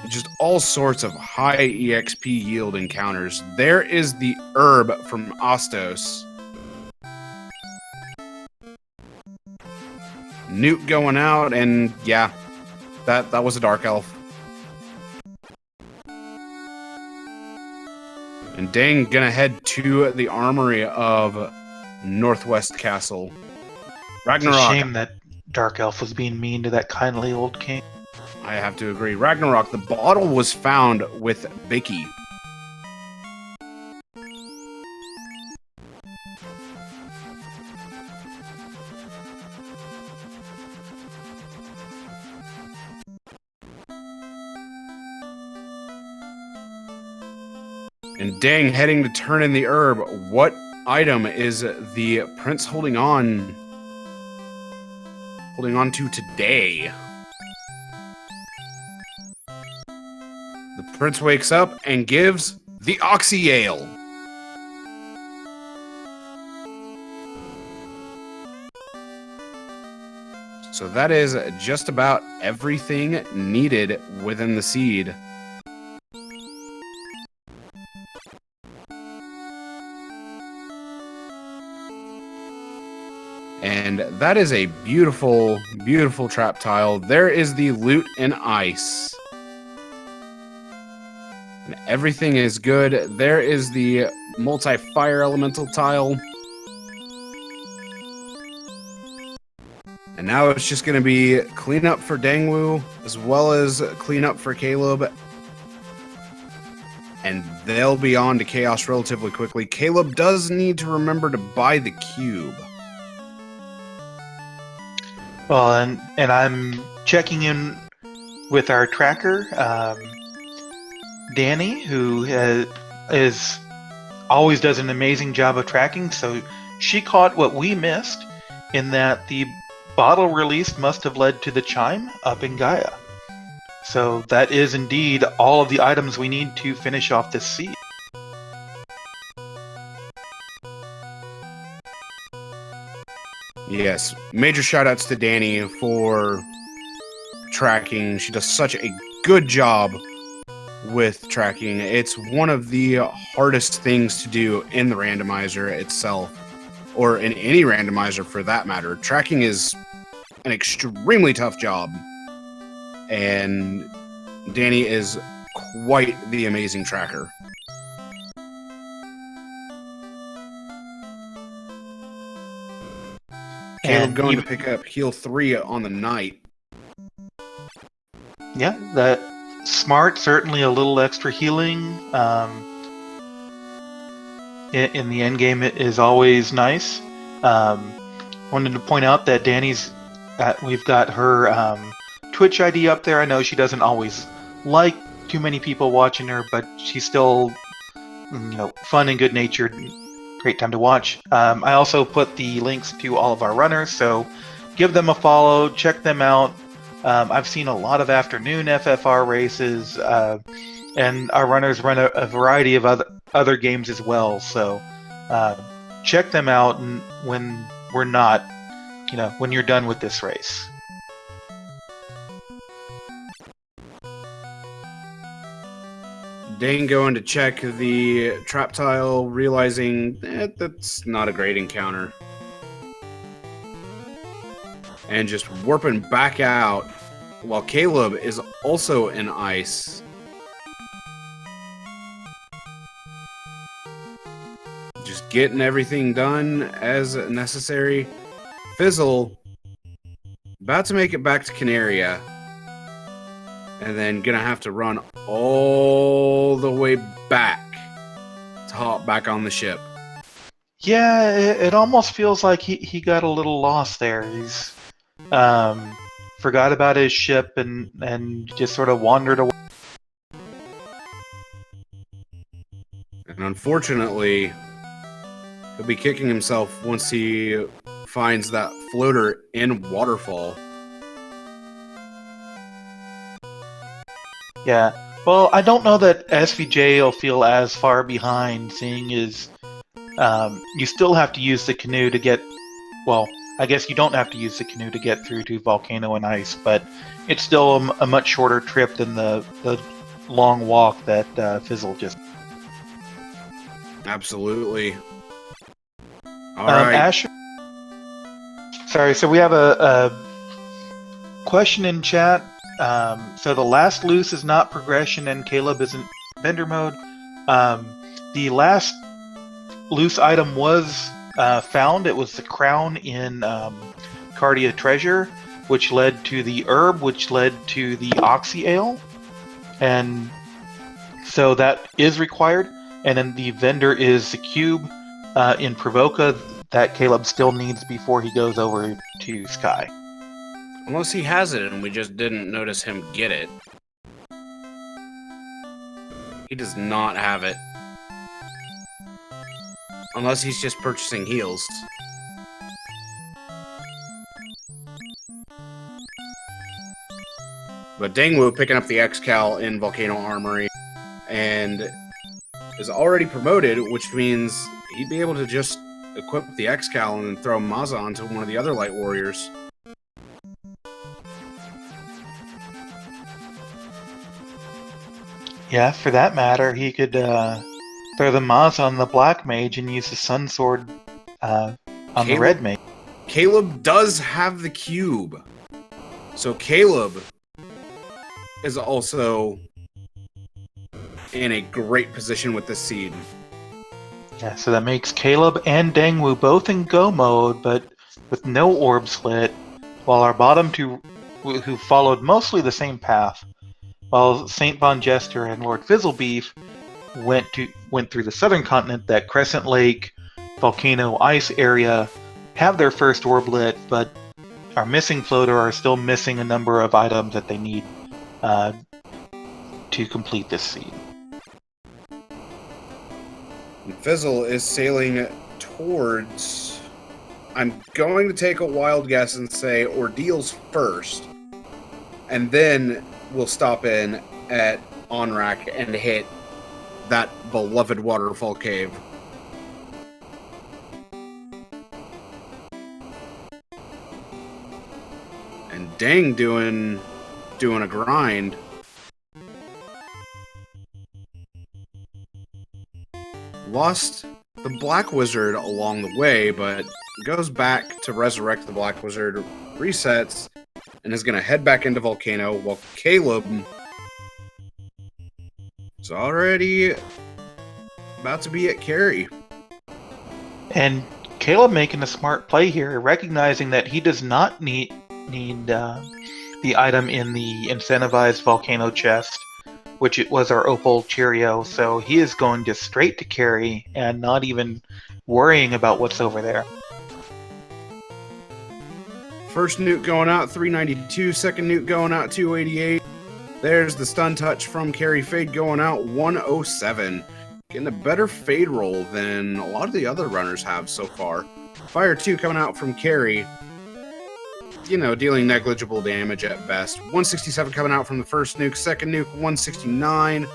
just all sorts of high EXP yield encounters. There is the herb from Ostos. Nuke going out, and yeah, that was a Dark Elf. And Dang gonna head to the armory of Northwest Castle. Ragnarok. It's a shame that Dark Elf was being mean to that kindly old king. I have to agree. Ragnarok, the bottle was found with Vicky. And Dang heading to turn in the herb. What item is the prince holding on to today? The prince wakes up and gives the Oxy Ale. So that is just about everything needed within the seed. And that is a beautiful, beautiful trap tile. There is the loot and ice. And everything is good. There is the multi-fire elemental tile. And now it's just going to be clean up for Dangwu, as well as clean up for Caleb. And they'll be on to Chaos relatively quickly. Caleb does need to remember to buy the cube. Well, and I'm checking in with our tracker, Danny, who always does an amazing job of tracking. So she caught what we missed, in that the bottle release must have led to the chime up in Gaia. So that is indeed all of the items we need to finish off this seed. Yes, major shoutouts to Danny for tracking. She does such a good job with tracking. It's one of the hardest things to do in the randomizer itself, or in any randomizer for that matter. Tracking is an extremely tough job, and Danny is quite the amazing tracker. Caleb going to pick up heal 3 on the night. Yeah, that smart, certainly a little extra healing in the end game is always nice. Wanted to point out that Danny's we've got her Twitch ID up there. I know she doesn't always like too many people watching her, but she's still, fun and good-natured. Great time to watch. I also put the links to all of our runners, so give them a follow, check them out. I've seen a lot of afternoon FFR races, and our runners run a variety of other games as well. So check them out when we're not, when you're done with this race. Dane going to check the trap tile, realizing that's not a great encounter. And just warping back out, while Caleb is also in ice. Just getting everything done as necessary. Fizzle, about to make it back to Canaria. And then gonna have to run all the way back to hop back on the ship. Yeah, it almost feels like he got a little lost there. He's forgot about his ship and just sort of wandered away. And unfortunately, he'll be kicking himself once he finds that floater in waterfall. Yeah. Well, I don't know that SVJ will feel as far behind, seeing as you still have to use the canoe to get. Well, I guess you don't have to use the canoe to get through to Volcano and Ice, but it's still a much shorter trip than the long walk that Fizzle just. Absolutely. All right. Asher. Sorry, so we have a question in chat. So the last loose is not progression and Caleb isn't vendor mode. The last loose item was found. It was the crown in Cardia Treasure, which led to the herb, which led to the Oxy Ale. And so that is required. And then the vendor is the cube in Provoca that Caleb still needs before he goes over to Sky. Unless he has it and we just didn't notice him get it. He does not have it. Unless he's just purchasing heals. But Dangwu picking up the X-Cal in Volcano Armory and is already promoted, which means he'd be able to just equip the X-Cal and then throw Maza onto one of the other Light Warriors. Yeah, for that matter, he could throw the Maz on the Black Mage and use the Sun Sword on the Red Mage. Caleb does have the cube. So Caleb is also in a great position with this seed. Yeah, so that makes Caleb and Dangwu both in go mode, but with no orbs lit, while our bottom two, who followed mostly the same path, while Saint Von Jester and Lord Fizzlebeef went through the southern continent, that Crescent Lake, Volcano Ice area, have their first orb lit, but our missing floater are still missing a number of items that they need to complete this seed. Fizzle is sailing towards... I'm going to take a wild guess and say Ordeals first, and then we'll stop in at Onrak and hit that beloved waterfall cave. And Dang doing a grind. Lost the Black Wizard along the way, but goes back to resurrect the Black Wizard, resets, and is going to head back into Volcano, while Caleb is already about to be at Carry. And Caleb making a smart play here, recognizing that he does not need the item in the incentivized Volcano chest, which it was our Opal Cheerio, so he is going just straight to Carry and not even worrying about what's over there. First nuke going out, 392. Second nuke going out, 288. There's the stun touch from Carry. Fade going out, 107. Getting a better fade roll than a lot of the other runners have so far. Fire 2 coming out from Carry. You know, dealing negligible damage at best. 167 coming out from the first nuke. Second nuke, 169.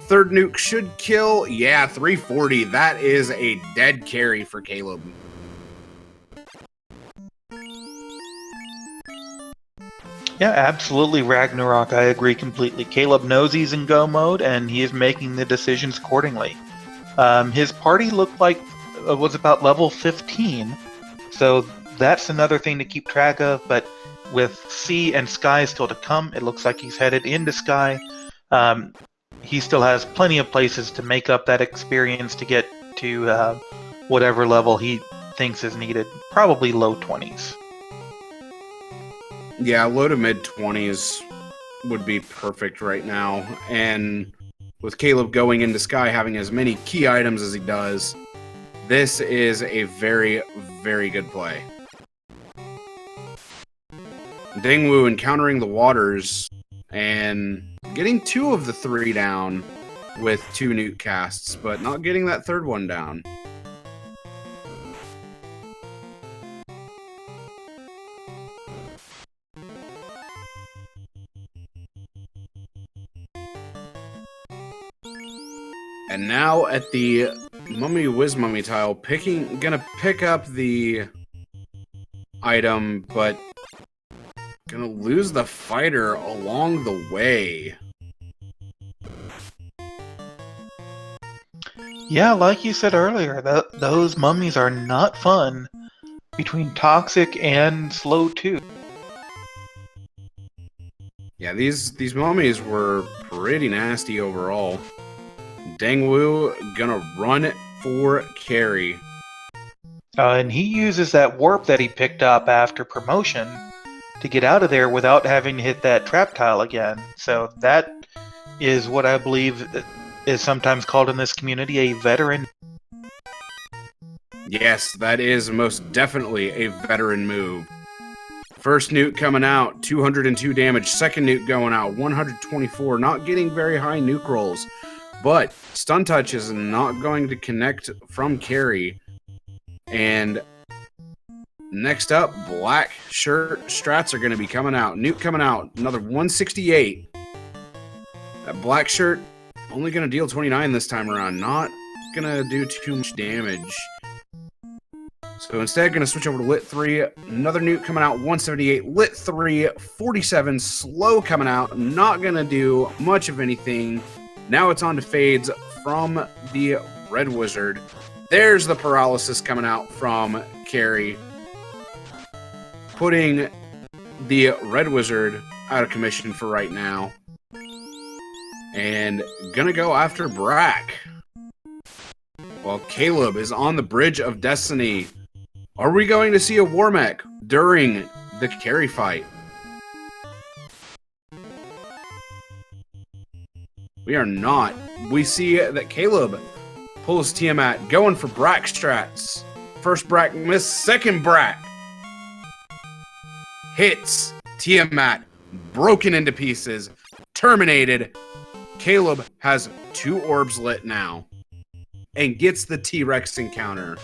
Third nuke should kill. Yeah, 340. That is a dead Carry for Caleb. Yeah, absolutely, Ragnarok. I agree completely. Caleb knows he's in go mode, and he is making the decisions accordingly. His party looked like was about level 15, so that's another thing to keep track of. But with Sea and Sky still to come, it looks like he's headed into Sky. Um, he still has plenty of places to make up that experience to get to whatever level he thinks is needed. Probably low 20s. Yeah, low to mid 20s would be perfect right now. And with Caleb going into Sky having as many key items as he does, this is a very, very good play. Dingwu encountering the waters and getting 2 of the 3 down with 2 nuke casts, but not getting that third one down. And now at the Mummy Whiz Mummy tile, gonna pick up the item, but gonna lose the fighter along the way. Yeah, like you said earlier, those mummies are not fun. Between toxic and slow too. Yeah, these mummies were pretty nasty overall. Dangwu gonna run for carry. And he uses that warp that he picked up after promotion to get out of there without having to hit that trap tile again. So that is what I believe is sometimes called in this community a veteran. Yes, that is most definitely a veteran move. First nuke coming out, 202 damage. Second nuke going out, 124. Not getting very high nuke rolls. But Stun Touch is not going to connect from carry. And next up, Black Shirt Strats are going to be coming out. Nuke coming out, another 168. That Black Shirt only going to deal 29 this time around. Not going to do too much damage. So instead, going to switch over to Lit 3. Another nuke coming out, 178. Lit 3, 47. Slow coming out. Not going to do much of anything. Now it's on to Fades from the Red Wizard. There's the Paralysis coming out from Carry. Putting the Red Wizard out of commission for right now. And going to go after Brack. While Caleb is on the Bridge of Destiny. Are we going to see a war mech during the carry fight? We are not. We see that Caleb pulls Tiamat, going for Brack strats. First Brack miss, second Brack hits Tiamat, broken into pieces, terminated. Caleb has 2 orbs lit now and gets the T-Rex encounter.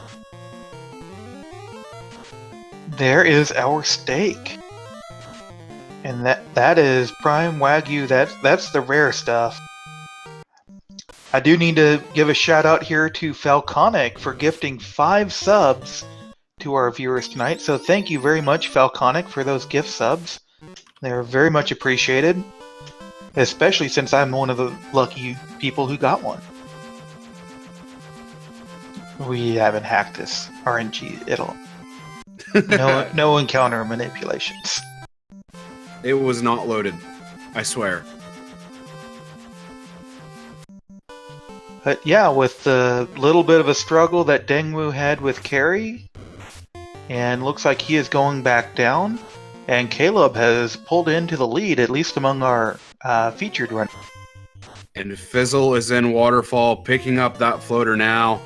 There is our steak. And that is prime Wagyu. That's the rare stuff. I do need to give a shout out here to Falconic for gifting 5 subs to our viewers tonight. So thank you very much, Falconic, for those gift subs. They're very much appreciated, especially since I'm one of the lucky people who got one. We haven't hacked this RNG. No encounter manipulations. It was not loaded, I swear. But yeah, with the little bit of a struggle that Dengwu had with Carry, and looks like he is going back down, and Caleb has pulled into the lead, at least among our featured runners. And Fizzle is in Waterfall, picking up that floater now.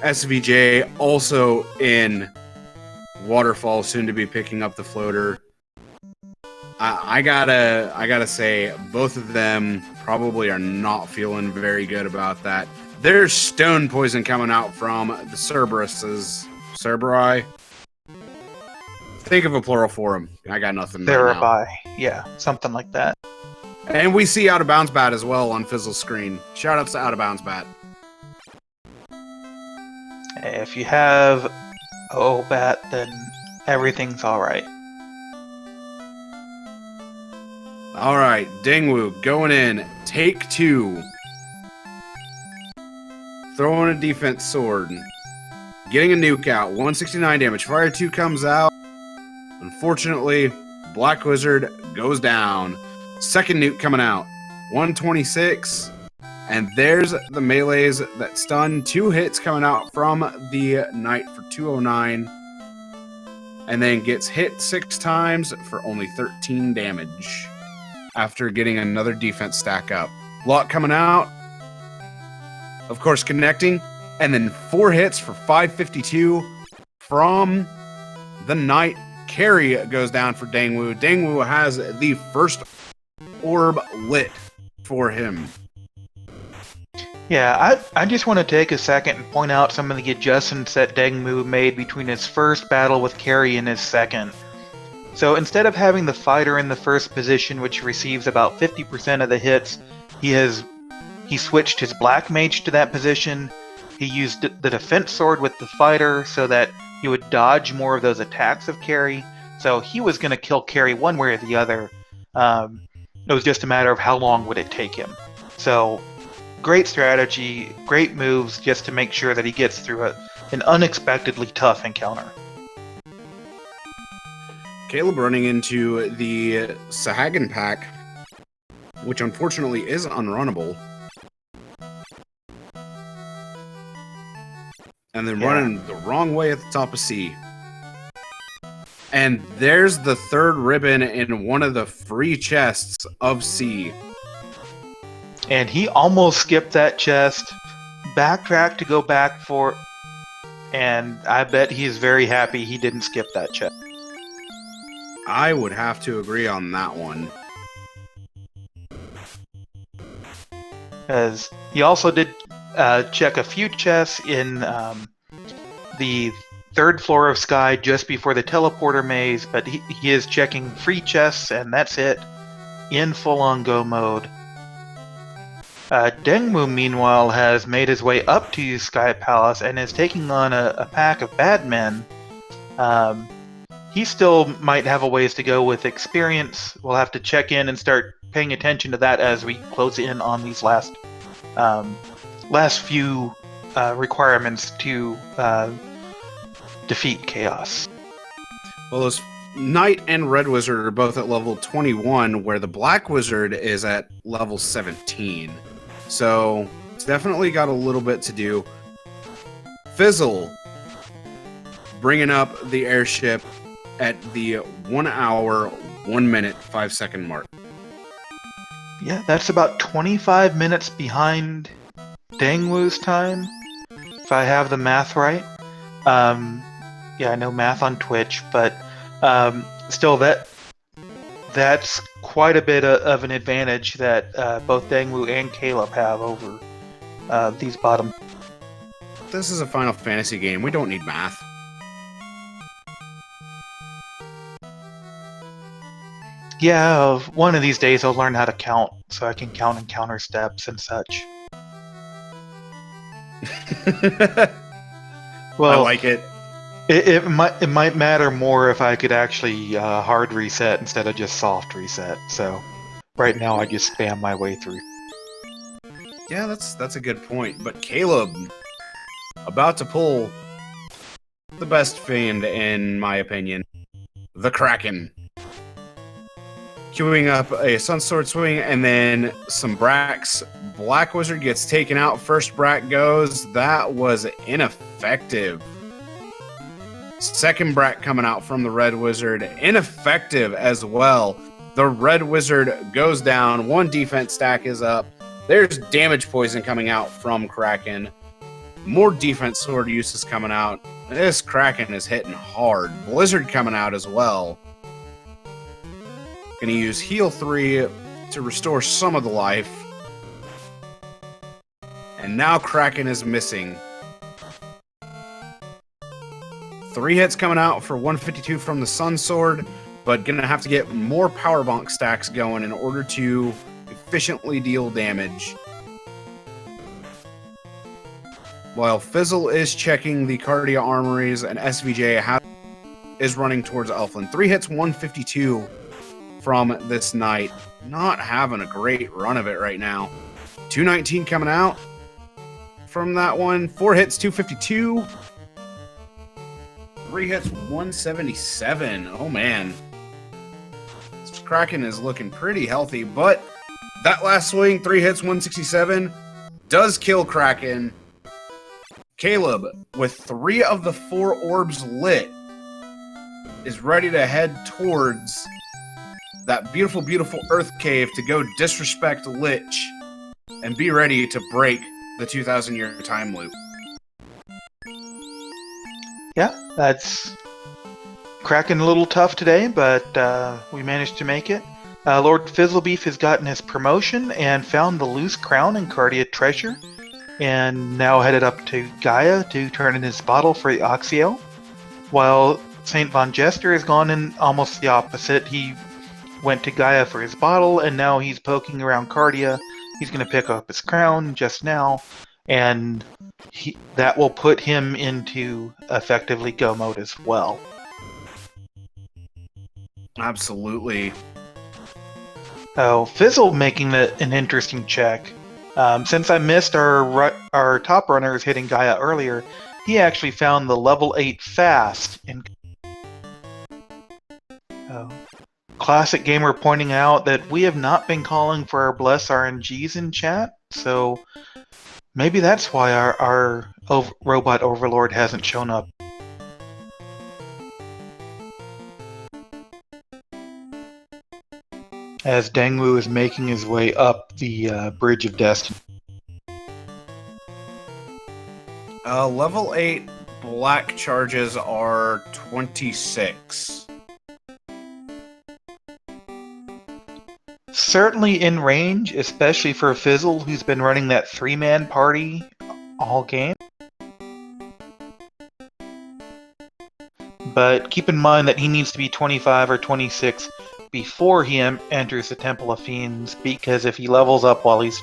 SVJ also in Waterfall, soon to be picking up the floater. I gotta say, both of them probably are not feeling very good about that. There's stone poison coming out from the Cerberuses. Cerberi? Think of a plural for them. I got nothing right now. Cerebi, yeah, something like that. And we see Out of Bounds Bat as well on Fizzle's screen. Shout outs to Out of Bounds Bat. If you have bat, then everything's alright. All right, Dingwu going in. Take 2. Throwing a defense sword. Getting a nuke out. 169 damage. Fire 2 comes out. Unfortunately, Black Wizard goes down. Second nuke coming out. 126. And there's the melees that stun. 2 hits coming out from the knight for 209. And then gets hit 6 times for only 13 damage. After getting another defense stack up. Lot coming out. Of course, connecting. And then 4 hits for 552 from the knight. Carry goes down for Dangwu. Dangwu has the first orb lit for him. Yeah, I just want to take a second and point out some of the adjustments that Dangwu made between his first battle with Carry and his second. So instead of having the fighter in the first position, which receives about 50% of the hits, he switched his black mage to that position. He used the defense sword with the fighter so that he would dodge more of those attacks of Carry. So he was going to kill Carry one way or the other. It was just a matter of how long would it take him. So great strategy, great moves just to make sure that he gets through an unexpectedly tough encounter. Caleb running into the Sahagan pack, which unfortunately is unrunnable. And then running the wrong way at the top of C. And there's the third ribbon in one of the free chests of C. And he almost skipped that chest, backtracked to go back for, and I bet he's very happy he didn't skip that chest. I would have to agree on that one. Because he also did check a few chests in the third floor of Sky just before the teleporter maze, but he is checking free chests, and that's it, in full-on go mode. Dengmu, meanwhile, has made his way up to Sky Palace and is taking on a pack of bad men. He still might have a ways to go with experience. We'll have to check in and start paying attention to that as we close in on these last few requirements to defeat Chaos. Well, those Knight and Red Wizard are both at level 21, where the Black Wizard is at level 17. So it's definitely got a little bit to do. Fizzle bringing up the airship at the 1 hour, 1 minute, 5 second mark. Yeah, that's about 25 minutes behind Dangwu's time, if I have the math right. Yeah, I know math on Twitch, but still, that's quite a bit of an advantage that both Dangwu and Caleb have over these bottom. This is a Final Fantasy game. We don't need math. Yeah, one of these days I'll learn how to count, so I can count and counter steps and such. Well, I like it. It might matter more if I could actually hard reset instead of just soft reset. So right now I just spam my way through. Yeah, that's a good point. But Caleb, about to pull the best Fiend in my opinion, the Kraken. Queuing up a Sunsword swing and then some Bracks. Black Wizard gets taken out. First Brack goes. That was ineffective. Second Brack coming out from the Red Wizard. Ineffective as well. The Red Wizard goes down. 1 defense stack is up. There's damage poison coming out from Kraken. More defense sword uses coming out. This Kraken is hitting hard. Blizzard coming out as well. Gonna use heal 3 to restore some of the life. And now Kraken is missing. 3 hits coming out for 152 from the Sun Sword, but gonna have to get more Power Bonk stacks going in order to efficiently deal damage. While Fizzle is checking the Cardia Armories and SVJ is running towards Elflin. 3 hits, 152 from this Knight. not having a great run of it right now. 219 coming out from that one. 4 hits, 252. 3 hits, 177. Oh, man. This Kraken is looking pretty healthy, but that last swing, 3 hits, 167, does kill Kraken. Caleb, with 3 of the 4 orbs lit, is ready to head towards that beautiful, beautiful Earth Cave to go disrespect Lich and be ready to break the 2,000-year time loop. Yeah, that's Kraken a little tough today, but we managed to make it. Lord Fizzlebeef has gotten his promotion and found the loose crown and Cardia treasure, and now headed up to Gaia to turn in his bottle for the Oxiel, while St. Von Jester has gone in almost the opposite. He went to Gaia for his bottle, and now he's poking around Cardia. He's going to pick up his crown just now, and that will put him into effectively go mode as well. Absolutely. Oh, Fizzle making an interesting check. Since I missed our top runners hitting Gaia earlier, he actually found the level 8 fast. Classic Gamer pointing out that we have not been calling for our Bless RNGs in chat, so maybe that's why our robot overlord hasn't shown up. As Dangwu is making his way up the Bridge of Destiny. Level 8 black charges are 26. Certainly in range, especially for Fizzle, who's been running that 3-man party all game. But keep in mind that he needs to be 25 or 26 before he enters the Temple of Fiends, because if he levels up while he's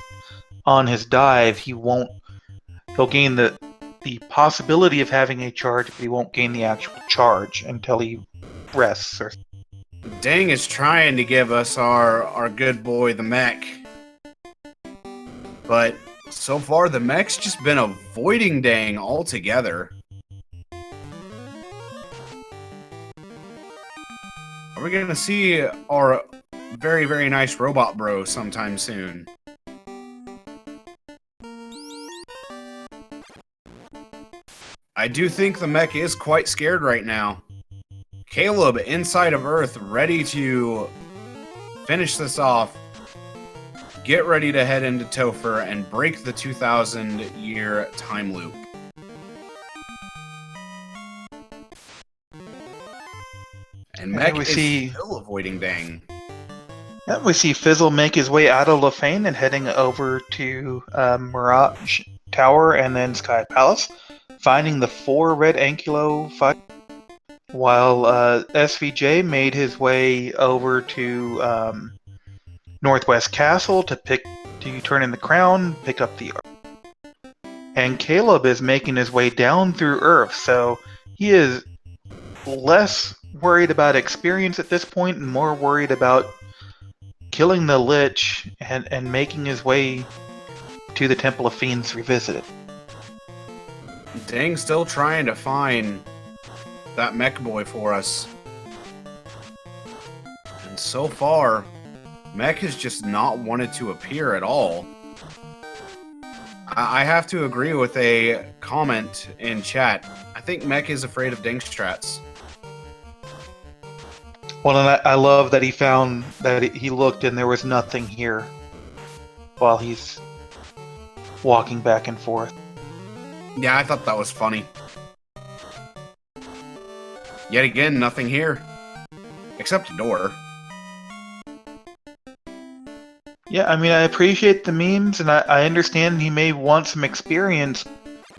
on his dive, he'll gain the possibility of having a charge, but he won't gain the actual charge until he rests. Dang is trying to give us our good boy, the mech. But so far, the mech's just been avoiding Dang altogether. Are we going to see our very, very nice robot bro sometime soon? I do think the mech is quite scared right now. Caleb, inside of Earth, ready to finish this off. Get ready to head into Topher and break the 2,000-year time loop. And Mech is still avoiding Dang. Yeah, we see Fizzle make his way out of Lefane and heading over to Mirage Tower and then Sky Palace, finding the 4 red Ankylo fight, while SVJ made his way over to Northwest Castle to turn in the crown, pick up the and Caleb is making his way down through Earth, so he is less worried about experience at this point and more worried about killing the Lich and making his way to the Temple of Fiends Revisited. Dang's still trying to find that mech boy for us. And so far, Mech has just not wanted to appear at all. I have to agree with a comment in chat. I think Mech is afraid of Dang strats. Well, and I love that he found that he looked and there was nothing here while he's walking back and forth. Yeah, I thought that was funny. Yet again, nothing here. Except a door. Yeah, I mean, I appreciate the memes, and I understand he may want some experience.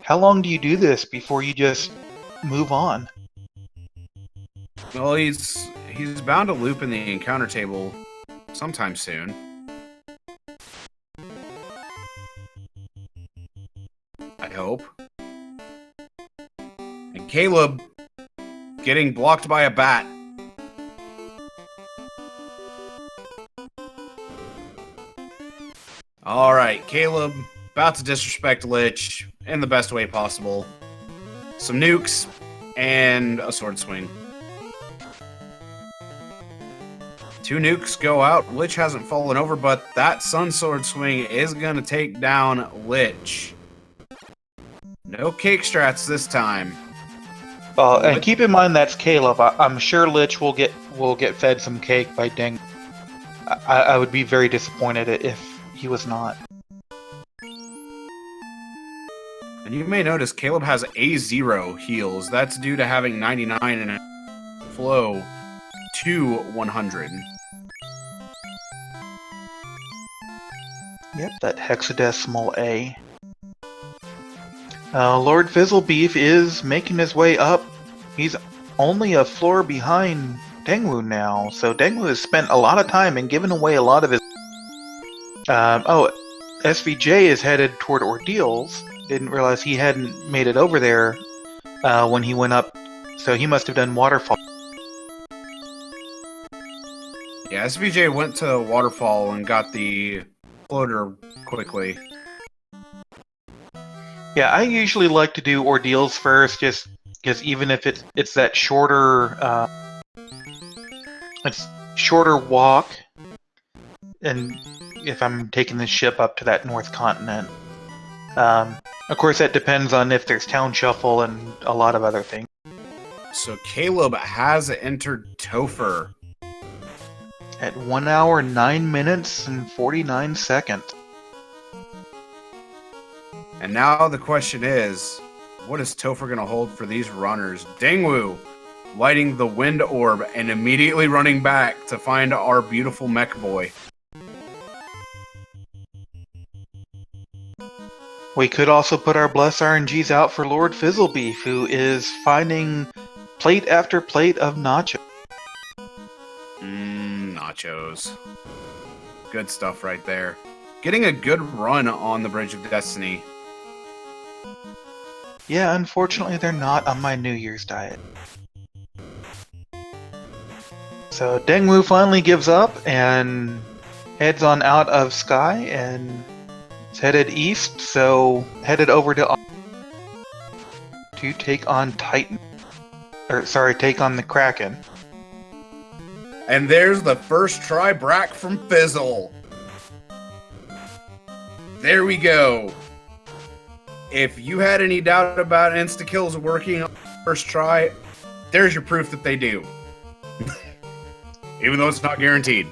How long do you do this before you just move on? Well, he's bound to loop in the encounter table sometime soon. I hope. And Caleb getting blocked by a bat. All right, Caleb, about to disrespect Lich in the best way possible. Some nukes and a sword swing. 2 nukes go out. Lich hasn't fallen over, but that sun sword swing is going to take down Lich. No cake strats this time. And keep in mind that's Caleb. I'm sure Lich will get fed some cake by Ding. I would be very disappointed if he was not. And you may notice Caleb has A0 heals. That's due to having 99 and a flow to 100. Yep, that hexadecimal A. Lord Fizzlebeef is making his way up. He's only a floor behind Dengwu now, so Dengwu has spent a lot of time and given away a lot of his... SVJ is headed toward Ordeals. Didn't realize he hadn't made it over there when he went up, so he must have done waterfall. Yeah, SVJ went to waterfall and got the floater quickly. Yeah, I usually like to do Ordeals first, just because even if it's that shorter, it's shorter walk, and if I'm taking the ship up to that North Continent. Of course, that depends on if there's town shuffle and a lot of other things. So Caleb has entered Topher. At 1 hour, 9 minutes, and 49 seconds. And now the question is, what is Topher going to hold for these runners? Dengwu lighting the wind orb and immediately running back to find our beautiful mech boy. We could also put our Bless RNGs out for Lord Fizzlebeef, who is finding plate after plate of nachos. Nachos. Good stuff right there. Getting a good run on the Bridge of Destiny. Yeah, unfortunately they're not on my New Year's diet. So Dengwu finally gives up and heads on out of Sky and is headed east, so headed over to take on Titan. Take on the Kraken. And there's the first try brack from Fizzle. There we go. If you had any doubt about insta-kills working on the first try, there's your proof that they do. Even though it's not guaranteed.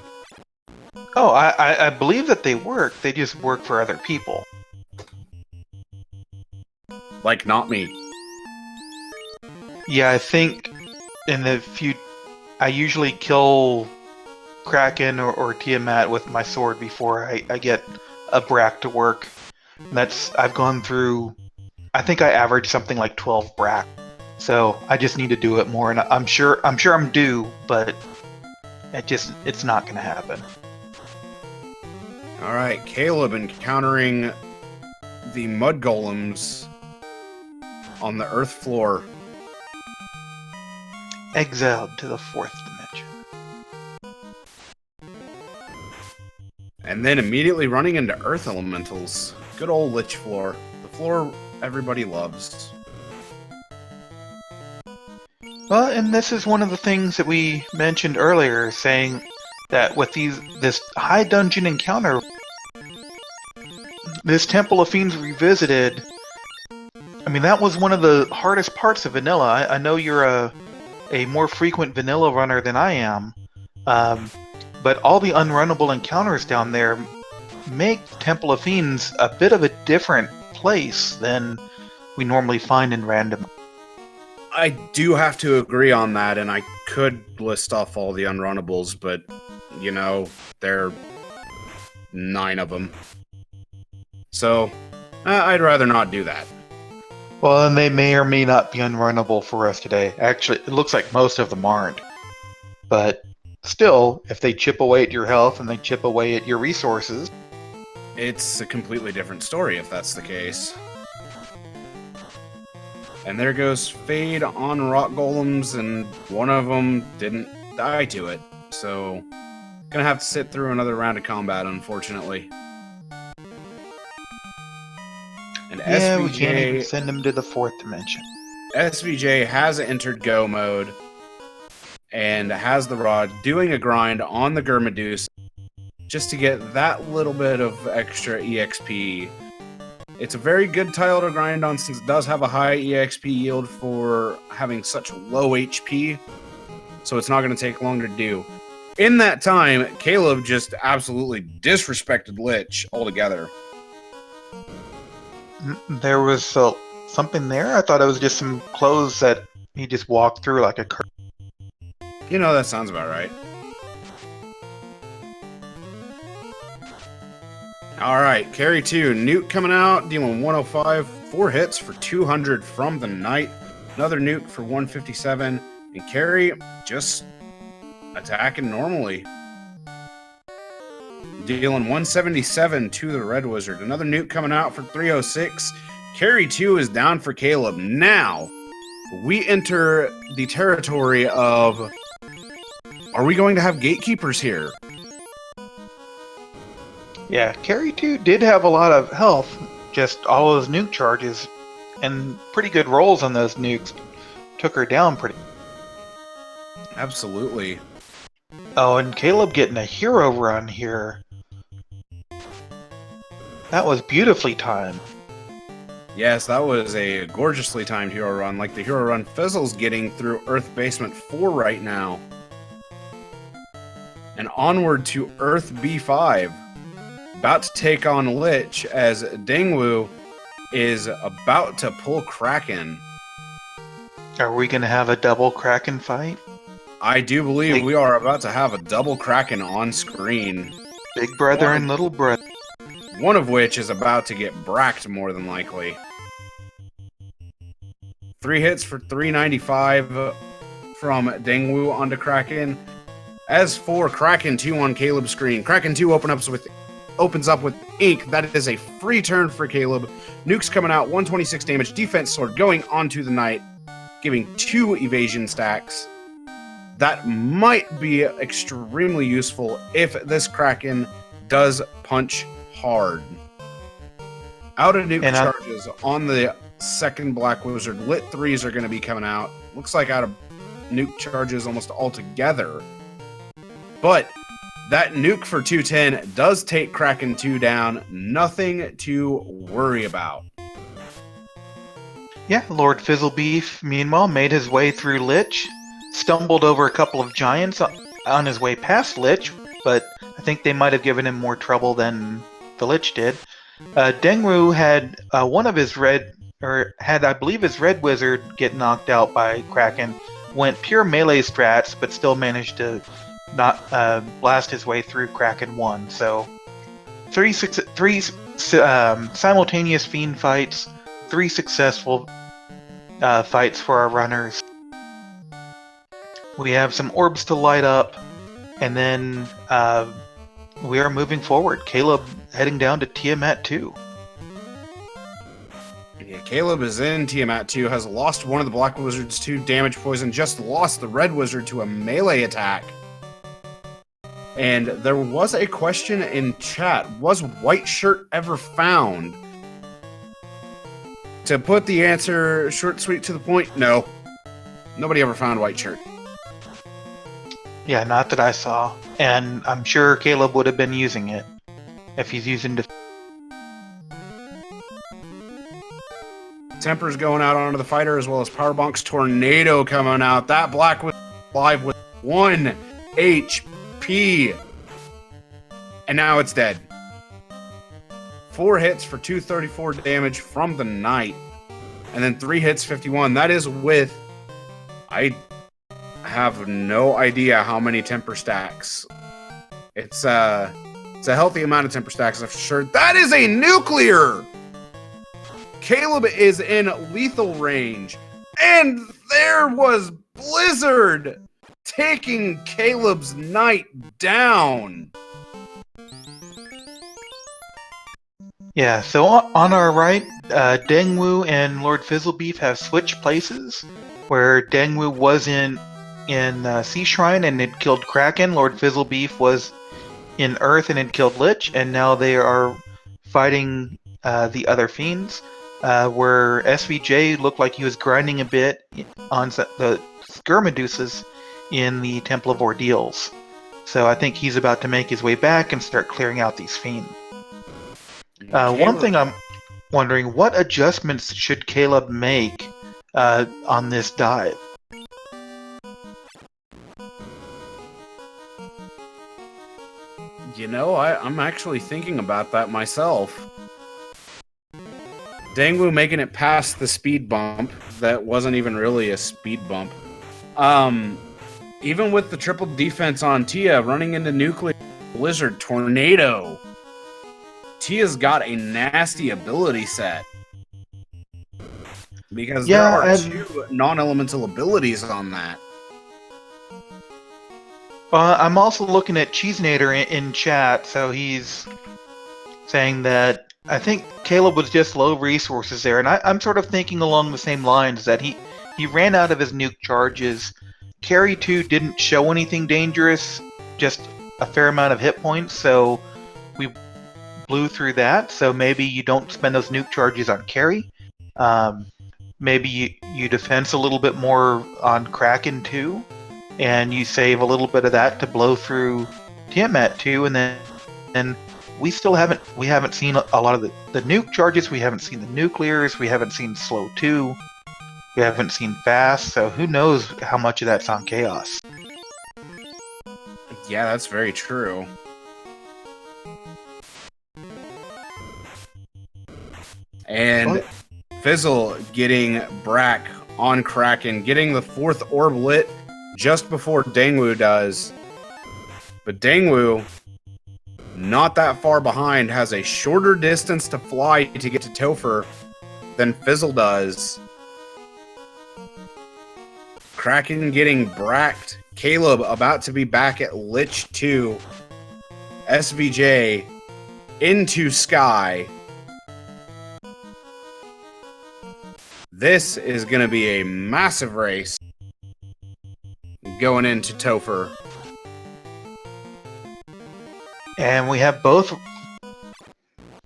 Oh, I believe that they work. They just work for other people. Like, not me. Yeah, I think in the I usually kill Kraken or Tiamat with my sword before I get a brack to work. I've gone through, I think I average something like 12 brack. So I just need to do it more, and I'm sure I'm due, but it's not gonna happen. Alright, Caleb encountering the mud golems on the earth floor. Exiled to the 4th dimension. And then immediately running into earth elementals. Good old Lich floor. The floor everybody loves. Well, and this is one of the things that we mentioned earlier, saying that with this high dungeon encounter, this Temple of Fiends Revisited, I mean, that was one of the hardest parts of vanilla. I know you're a more frequent vanilla runner than I am, but all the unrunnable encounters down there make Temple of Fiends a bit of a different place than we normally find in random. I do have to agree on that, and I could list off all the unrunnables, but, you know, there are 9 of them. So, I'd rather not do that. Well, and they may or may not be unrunnable for us today. Actually, it looks like most of them aren't. But still, if they chip away at your health and they chip away at your resources... It's a completely different story if that's the case. And there goes Fade on rock golems, and one of them didn't die to it. So, gonna have to sit through another round of combat, unfortunately. Yeah, we can't even SVJ send him to the 4th dimension. SVJ has entered go mode and has the rod doing a grind on the Gurmadoose just to get that little bit of extra EXP. It's a very good tile to grind on since it does have a high EXP yield for having such low HP, so it's not going to take long to do. In that time, Caleb just absolutely disrespected Lich altogether. There was something there? I thought it was just some clothes that he just walked through like a curtain. You know, that sounds about right. Alright, carry 2. Nuke coming out, dealing 105. 4 hits for 200 from the Knight. Another nuke for 157. And carry just attacking normally. Dealing 177 to the Red Wizard. Another nuke coming out for 306. Carry 2 is down for Caleb. Now, we enter the territory of... Are we going to have gatekeepers here? Yeah, Carry 2 did have a lot of health, just all those nuke charges, and pretty good rolls on those nukes took her down pretty. Absolutely. Oh, and Caleb getting a hero run here. That was beautifully timed. Yes, that was a gorgeously timed hero run, like the hero run Fizzle's getting through Earth Basement 4 right now. And onward to Earth B5. About to take on Lich as Dengwu is about to pull Kraken. Are we going to have a double Kraken fight? I do believe we are about to have a double Kraken on screen. Big brother and little brother. One of which is about to get bracked more than likely. 3 hits for 395 from Dengwu onto Kraken. As for Kraken 2 on Caleb's screen, Kraken 2 opens up with ink. That is a free turn for Caleb. Nukes coming out, 126 damage, defense sword going onto the Knight, giving 2 evasion stacks. That might be extremely useful if this Kraken does punch hard. Out of nuke charges on the second Black Wizard. Lit 3s are going to be coming out. Looks like out of nuke charges almost altogether. But that nuke for 210 does take Kraken 2 down. Nothing to worry about. Yeah, Lord Fizzlebeef, meanwhile, made his way through Lich, stumbled over a couple of giants on his way past Lich, but I think they might have given him more trouble than the Lich did. Dengwu had one of his I believe his Red Wizard get knocked out by Kraken, went pure melee strats, but still managed to not blast his way through Kraken 1. So, three simultaneous Fiend fights, 3 successful fights for our runners. We have some orbs to light up, and then we are moving forward. Caleb heading down to Tiamat 2. Yeah, Caleb is in Tiamat 2, has lost one of the Black Wizards to damage poison, just lost the Red Wizard to a melee attack. And there was a question in chat, was White Shirt ever found? To put the answer short, sweet, to the point, no. Nobody ever found White Shirt. Yeah, not that I saw. And I'm sure Caleb would have been using it if he's using Temper's going out onto the fighter, as well as Powerbonk's Tornado coming out. That Black was live with 1 HP. And now it's dead. 4 hits for 234 damage from the Knight. And then 3 hits, 51. That is with... I have no idea how many temper stacks. It's a healthy amount of temper stacks, I'm sure. That is a nuclear! Caleb is in lethal range. And there was Blizzard taking Caleb's Knight down. Yeah, so on our right, Dengwu and Lord Fizzlebeef have switched places, where Dengwu was in Sea Shrine and had killed Kraken. Lord Fizzlebeef was in Earth and had killed Lich, and now they are fighting the other fiends. where SVJ looked like he was grinding a bit on the Skirmaduces in the Temple of Ordeals. So I think he's about to make his way back and start clearing out these fiends. One thing I'm wondering, what adjustments should Caleb make on this dive? You know, I'm actually thinking about that myself. Dangwu making it past the speed bump that wasn't even really a speed bump. Even with the triple defense on Tia, running into nuclear, blizzard, tornado, Tia's got a nasty ability set. Because there are two non-elemental abilities on that. I'm also looking at Cheesenator in chat, so he's saying that I think Caleb was just low resources there, and I'm sort of thinking along the same lines that he ran out of his nuke charges. Carry 2 didn't show anything dangerous, just a fair amount of hit points, so we blew through that. So maybe you don't spend those nuke charges on Carry. Maybe you defense a little bit more on Kraken 2, and you save a little bit of that to blow through Tiamat 2, and then we haven't seen a lot of the nuke charges. We haven't seen the nuclears. We haven't seen slow 2. We haven't seen fast. So who knows how much of that's on chaos? Yeah, that's very true. And Fizzle getting Brack on Kraken, getting the 4th orb lit just before Dangwu does. But Dangwu, not that far behind, has a shorter distance to fly to get to Topher than Fizzle does. Kraken getting bracked. Caleb about to be back at Lich 2. SVJ into Sky. This is going to be a massive race going into Topher. And we have both.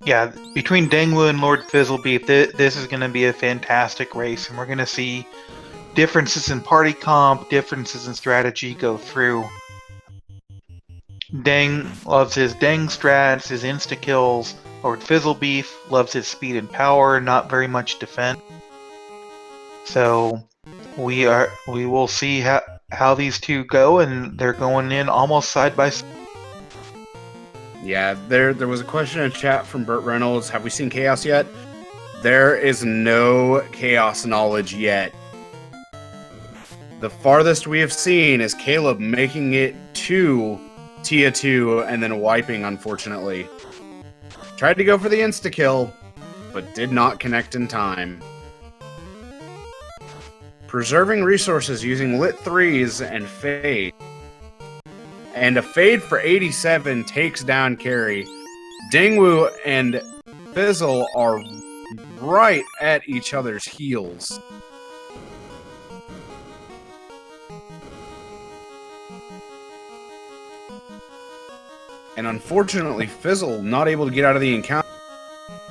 Yeah, between Dangwu and Lord Fizzlebeef, this is going to be a fantastic race, and we're going to see differences in party comp, differences in strategy go through. Dang loves his Dang strats, his insta-kills. Lord Fizzlebeef loves his speed and power, not very much defense. So we will see how these two go, and they're going in almost side by side. Yeah, there was a question in chat from Burt Reynolds. Have we seen Chaos yet? There is no Chaos knowledge yet. The farthest we have seen is Caleb making it to Tia 2 and then wiping, unfortunately. Tried to go for the insta-kill, but did not connect in time. Preserving resources using Lit 3s and Fade. And a Fade for 87 takes down Carry. Dangwu and Fizzle are right at each other's heels. And unfortunately, Fizzle not able to get out of the encounter,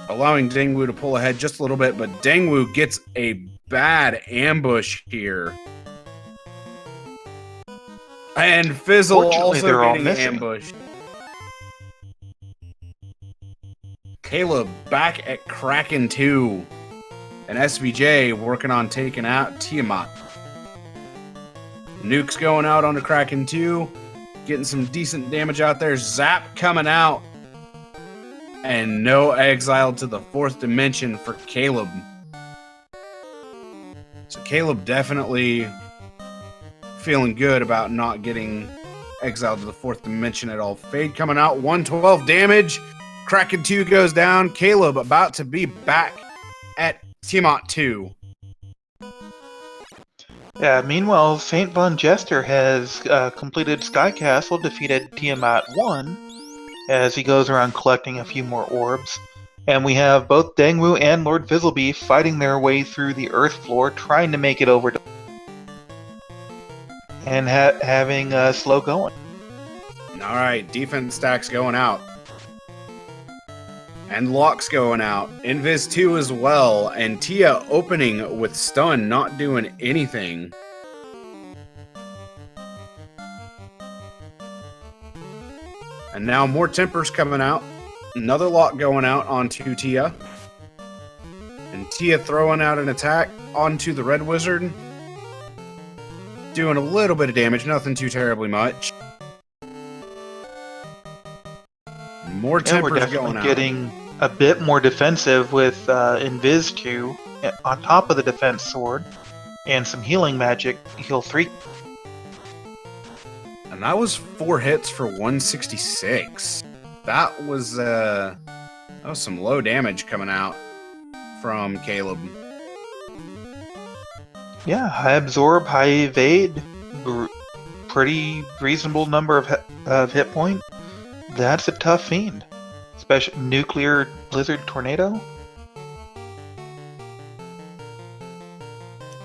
allowing Dangwu to pull ahead just a little bit, but Dangwu gets a bad ambush here. And Fizzle also getting ambushed. Caleb back at Kraken 2. And SVJ working on taking out Tiamat. Nukes going out onto Kraken 2. Getting some decent damage out there. Zap coming out. And no exile to the 4th dimension for Caleb. So Caleb definitely feeling good about not getting exiled to the 4th dimension at all. Fade coming out. 112 damage. Kraken 2 goes down. Caleb about to be back at Tiamat 2. Yeah, meanwhile, Saint Von Jester has completed Sky Castle, defeated Tiamat 1, as he goes around collecting a few more orbs. And we have both Dangwu and Lord Fizzlebeef fighting their way through the Earth floor, trying to make it over to and having slow going. Alright, defense stacks going out. And Locke's going out. Invis 2 as well. And Tia opening with stun, not doing anything. And now more Tempers coming out. Another Lock going out onto Tia. And Tia throwing out an attack onto the Red Wizard. Doing a little bit of damage, nothing too terribly much. More Tempers we're definitely going out. Getting a bit more defensive with Invis 2 on top of the defense sword. And some healing magic, heal 3. And that was 4 hits for 166. That was some low damage coming out from Caleb. Yeah, high absorb, high evade, pretty reasonable number of hit point. That's a tough fiend. Especially nuclear blizzard tornado.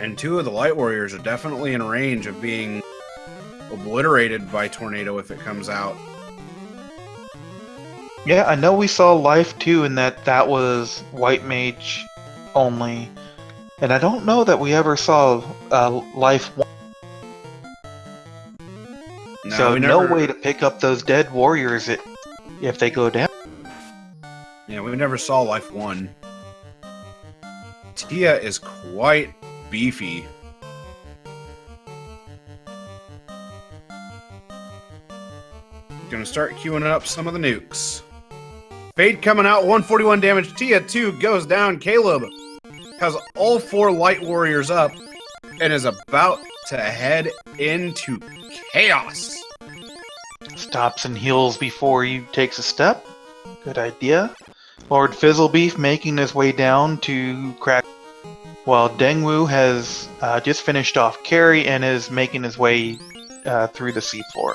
And 2 of the Light Warriors are definitely in range of being obliterated by tornado if it comes out. Yeah, I know we saw life 2 and that was white mage only. And I don't know that we ever saw life 1. So no way to pick up those dead warriors if they go down. Yeah, we never saw life 1. Tia is quite beefy. Gonna start queuing up some of the nukes. Fade coming out, 141 damage. Tia 2 goes down. Caleb has all 4 Light Warriors up and is about to head into chaos. Stops and heals before he takes a step. Good idea. Lord Fizzlebeef making his way down to crack, while Dengwu has just finished off Kari and is making his way through the seafloor.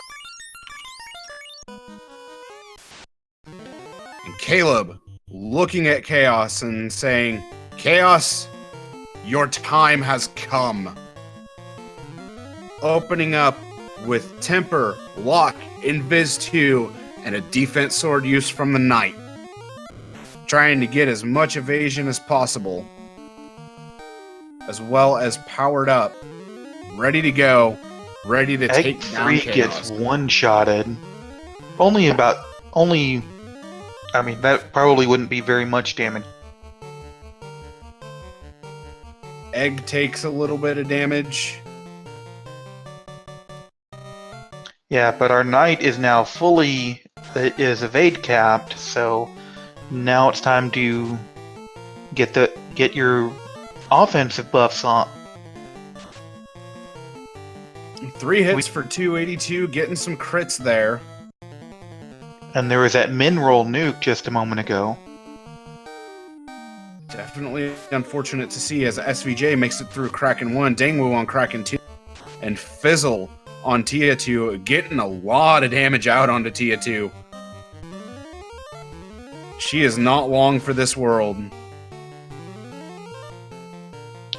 And Caleb looking at Chaos and saying, Chaos, your time has come. Opening up with Temper, Lock, Invis 2, and a defense sword used from the Knight. Trying to get as much evasion as possible. As well as powered up. Ready to go. Ready to take down Egg 3 Chaos. gets one-shotted. I mean, that probably wouldn't be very much damage. Egg takes a little bit of damage. Yeah, but our Knight is now fully evade capped, so now it's time to get your offensive buffs on. 3 hits for 282, getting some crits there. And there was that min-roll nuke just a moment ago. Definitely unfortunate to see as SVJ makes it through Kraken 1, Dengwu on Kraken 2, and Fizzle on Tia 2, getting a lot of damage out onto Tia 2. She is not long for this world.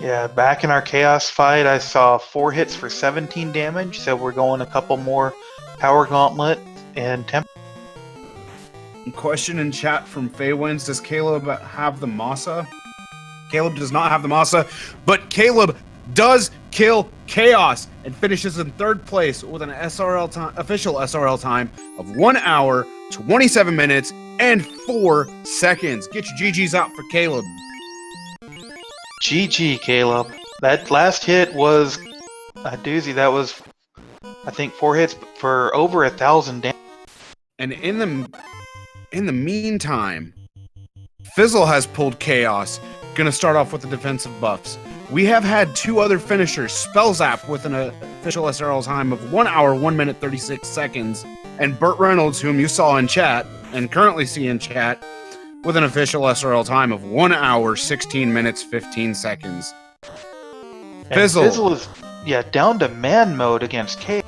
Yeah, back in our Chaos fight, I saw 4 hits for 17 damage, so we're going a couple more Power Gauntlet and Temp. Question in chat from Faywinds, does Caleb have the Masa? Caleb does not have the Masa, but Caleb does kill Chaos and finishes in 3rd place with an official SRL time of 1 hour, 27 minutes, and 4 seconds. Get your GGs out for Caleb. GG, Caleb. That last hit was a doozy. That was, I think, 4 hits for over 1,000 damage. And in the meantime, Fizzle has pulled Chaos. Gonna start off with the defensive buffs. We have had 2 other finishers, Spell Zap with an official SRL time of 1 hour, 1 minute, 36 seconds, and Burt Reynolds, whom you saw in chat, and currently see in chat, with an official SRL time of 1 hour, 16 minutes, 15 seconds. Fizzle is, down to man mode against Chaos.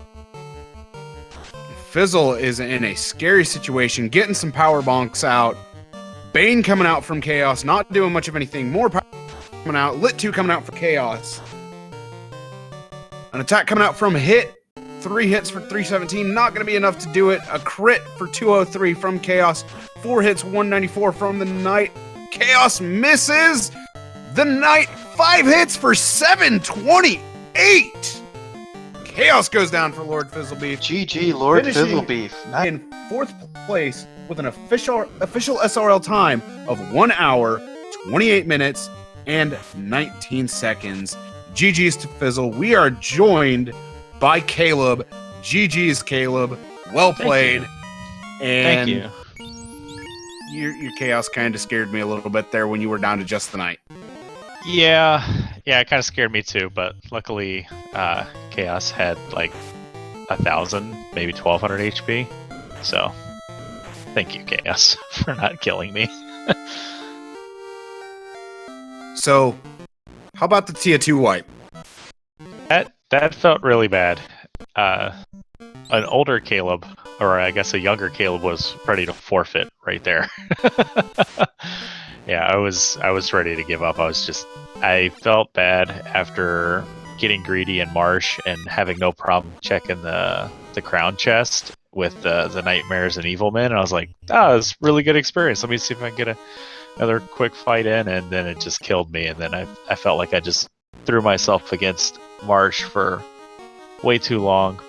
Fizzle is in a scary situation, getting some power bonks out. Bane coming out from Chaos, not doing much of anything. More power coming out. Lit 2 coming out for Chaos. An attack coming out from Hit. 3 hits for 317. Not going to be enough to do it. A crit for 203 from Chaos. 4 hits, 194 from the Knight. Chaos misses. The Knight 5 hits for 728. Chaos goes down for Lord Fizzlebeef. GG, Lord Finishing Fizzlebeef. Nice. In 4th place with an official SRL time of 1 hour, 28 minutes, and 19 seconds. GG's to Fizzle. We are joined by Caleb. GG's Caleb. Well played. Thank you. Your chaos kind of scared me a little bit there when you were down to just the Knight. Yeah, it kind of scared me too, but luckily Chaos had like 1,000, maybe 1,200 HP. So, thank you, Chaos, for not killing me. So, how about the Tier 2 wipe? That felt really bad. An older Caleb, or I guess a younger Caleb, was ready to forfeit right there. Yeah, I was ready to give up. I felt bad after getting greedy in Marsh and having no problem checking the crown chest with the nightmares and evil men. And I was like, it's a really good experience. Let me see if I can get another quick fight in. And then it just killed me. And then I felt like I just threw myself against Marsh for way too long.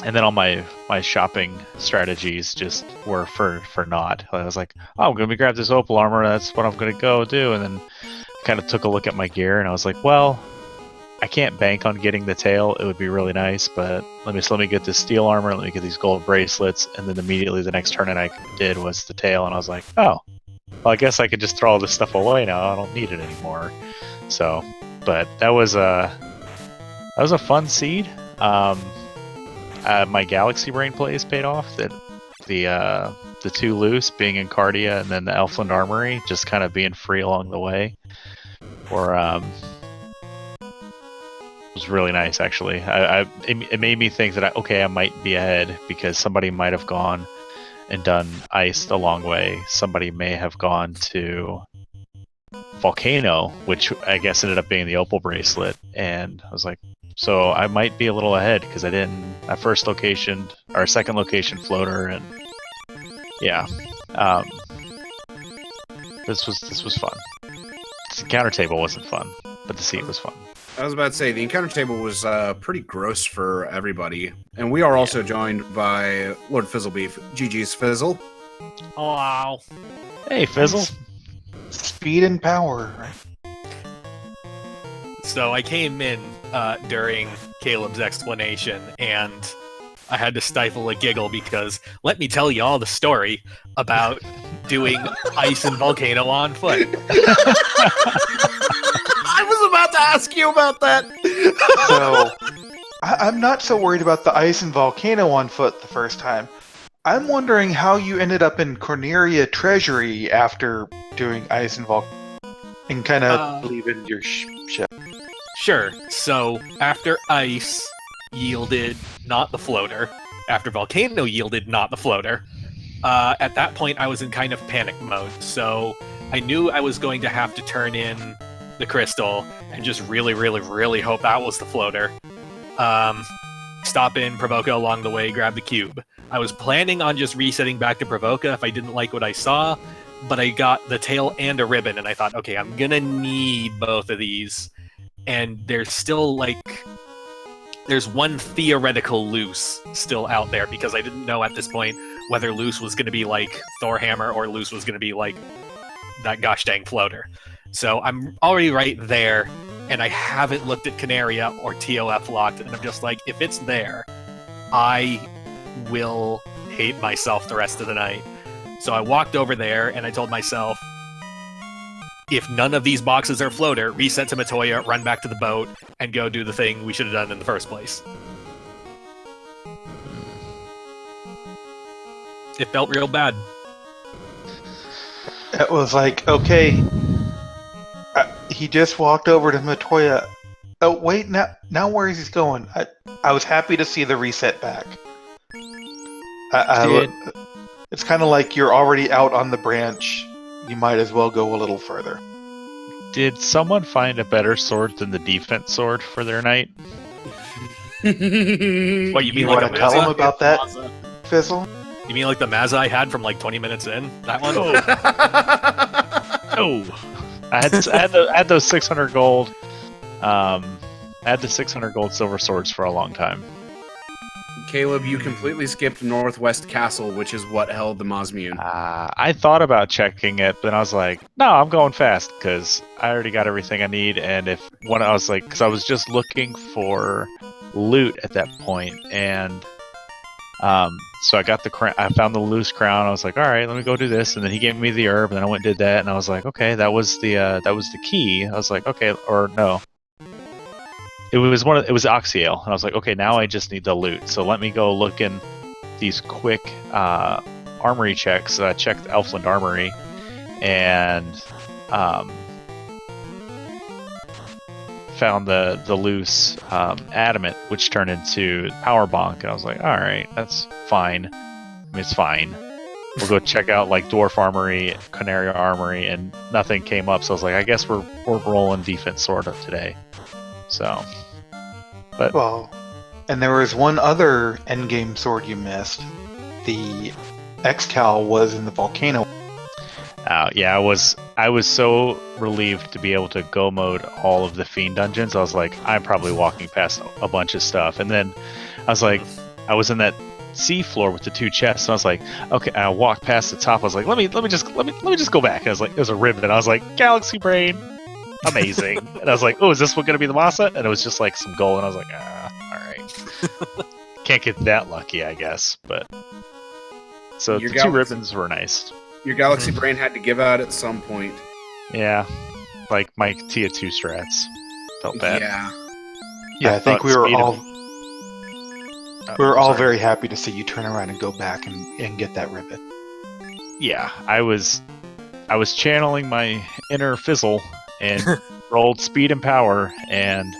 And then all my shopping strategies just were for naught. I was like, I'm going to grab this opal armor. That's what I'm going to go do. And then I kind of took a look at my gear and I was like, well, I can't bank on getting the tail. It would be really nice, but let me get this steel armor. Let me get these gold bracelets. And then immediately the next turn I did was the tail. And I was like, well, I guess I could just throw all this stuff away now. I don't need it anymore. So, but that was a fun seed. My Galaxy Brain plays paid off. That the 2 loose being in Cardia and then the Elfland Armory just kind of being free along the way, was really nice actually. It made me think that I might be ahead because somebody might have gone and done ice the long way. Somebody may have gone to Volcano, which I guess ended up being the opal bracelet, and I was like, so I might be a little ahead because I second location floater, and yeah, this was fun. The encounter table wasn't fun, but the seat was fun. I was about to say, the encounter table was pretty gross for everybody. And we are also joined by Lord Fizzlebeef. GG's Fizzle. Oh, wow. Hey, Fizzle. Speed and power. So I came in during Caleb's explanation, and I had to stifle a giggle because let me tell you all the story about doing ice and volcano on foot. I was about to ask you about that. So, I'm not so worried about the ice and volcano on foot the first time. I'm wondering how you ended up in Corneria Treasury after doing ice and volcano and kind of leaving your ship. Sure. So after ice yielded not the floater, after volcano yielded not the floater, at that point I was in kind of panic mode. So I knew I was going to have to turn in the crystal and just really, really, really hope that was the floater. Stop in Provoca along the way, grab the cube. I was planning on just resetting back to Provoca if I didn't like what I saw, but I got the tail and a ribbon, and I thought, okay, I'm gonna need both of these. And there's still, there's one theoretical loose still out there, because I didn't know at this point whether loose was gonna be like Thorhammer or loose was gonna be like that gosh dang floater. So I'm already right there, and I haven't looked at Canaria or TOF locked, and I'm just like, if it's there, I will hate myself the rest of the night. So I walked over there, and I told myself, if none of these boxes are floater, reset to Matoya, run back to the boat, and go do the thing we should have done in the first place. It felt real bad. It was like, okay, he just walked over to Matoya. Oh, wait, now where is he going? I was happy to see the reset back. It's kind of like you're already out on the branch. You might as well go a little further. Did someone find a better sword than the defense sword for their knight? What, you mean You like want a to tell him Mesa? about that, Fizzle? You mean like the Maz I had from like 20 minutes in? That one? Oh, I had those 600 gold. I had the 600 gold silver swords for a long time. Caleb, you completely skipped Northwest Castle, which is what held the Mosmune. I thought about checking it, but I was like, no, I'm going fast because I already got everything I need. And because I was just looking for loot at that point, and so I got the crown. I found the loose crown. I was like, all right, let me go do this. And then he gave me the herb, and then I went and did that, and I was like, okay, that was the key. I was like, okay, or no. It was Oxyale, and I was like, okay, now I just need the loot. So let me go look in these quick armory checks. So I checked the Elfland Armory, and found the loose adamant, which turned into power bonk. And I was like, all right, that's fine. I mean, it's fine. We'll go check out like Dwarf Armory, Canary Armory, and nothing came up. So I was like, I guess we're rolling defense sort of today. So, but Well, and there was one other endgame sword you missed. The X-Cal was in the volcano. yeah, I was so relieved to be able to go mode all of the Fiend dungeons. I was like, I'm probably walking past a bunch of stuff, and then I was like, I was in that sea floor with the two chests. And I was like, okay. And I walked past the top. I was like, let me just go back. And I was like, there's a ribbon. I was like, Galaxy Brain. Amazing. And I was like, oh, is this one going to be the Masa? And it was just like some gold. And I was like, all right. Can't get that lucky, I guess. But so Your the two ribbons were nice. Your Galaxy Brain had to give out at some point. Yeah. Like my Tier 2 strats. Felt bad. Yeah. I think thought we were speed all of- we were all sorry. very happy to see you turn around and go back and get that ribbon. Yeah, I was channeling my inner fizzle and rolled speed and power, and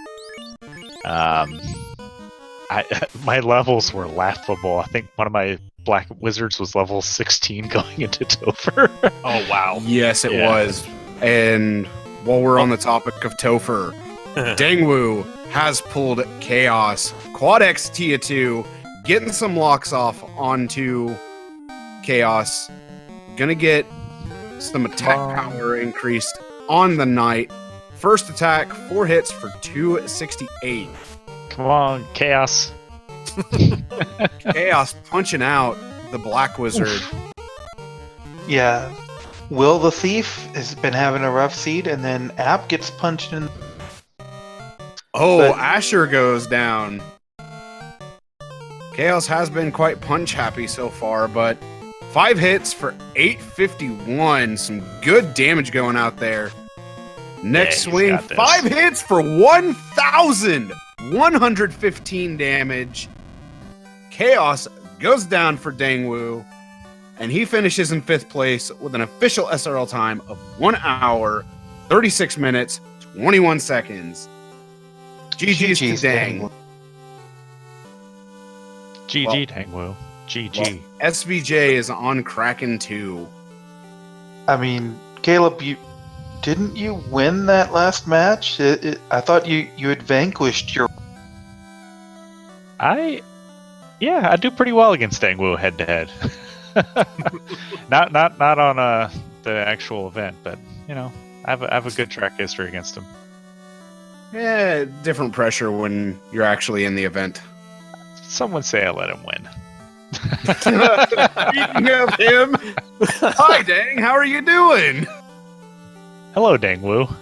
my levels were laughable. I think one of my black wizards was level 16 going into Topher. Oh, wow. Yes, it Yeah. was. And while we're on the topic of Topher, Dangwu has pulled Chaos. Quad X Tia 2, getting some locks off onto Chaos. Gonna get some attack power increased on the knight. First attack, 4 hits for 268. Come on, Chaos. Chaos punching out the black wizard. Yeah. Will the Thief has been having a rough seed, and then App gets punched in. Oh, But- Asher goes down. Chaos has been quite punch happy so far, but 5 hits for 851. Some good damage going out there. Next Yeah, he's swing, got this. 5 hits for 1,115 damage. Chaos goes down for Dangwu, and he finishes in 5th place with an official SRL time of 1 hour, 36 minutes, 21 seconds. GG's to Dang. GG, Tangwu. GG. SVJ is on Kraken 2. I mean, Caleb, didn't you win that last match? I thought you had vanquished your. I do pretty well against Dangwu head to head. Not on the actual event, but you know, I have a good track history against him. Yeah, different pressure when you're actually in the event. Someone say I let him win. Speaking of him, hi Dang, how are you doing? Hello, Dangwu.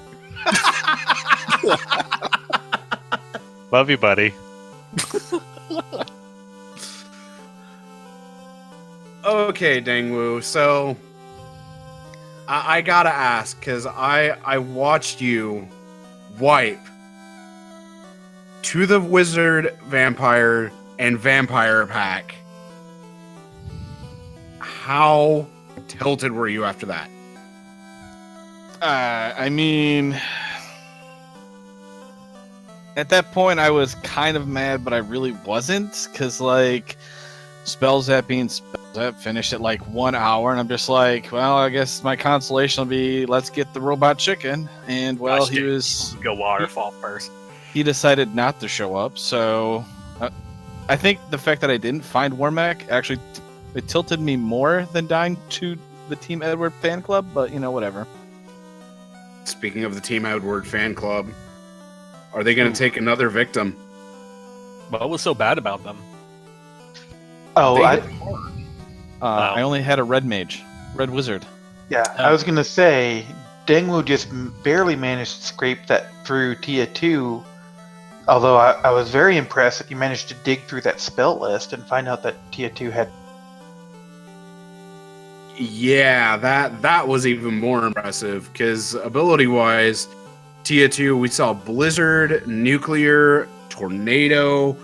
Love you, buddy. Okay, Dangwu, so I gotta ask, because I watched you wipe to the wizard, vampire, and vampire pack. How tilted were you after that? I mean, at that point, I was kind of mad, but I really wasn't, because, like, Spell Zap being Spell Zap finished at, like, 1 hour, and I'm just like, well, I guess my consolation will be, let's get the robot chicken, and, well, Gosh, Go waterfall first. he decided not to show up, so I think the fact that I didn't find Warmac actually It tilted me more than dying to the Team Edward fan club, but whatever. Speaking of the Team Edward fan club, are they going to take another victim? What was so bad about them? Oh, They- I only had a red mage, red wizard. I was gonna say, Dengwu just barely managed to scrape that through Tia 2. Although I was very impressed that you managed to dig through that spell list and find out that Tia 2 had. Yeah, that was even more impressive because ability-wise, Tia 2, we saw Blizzard, Nuclear, Tornado,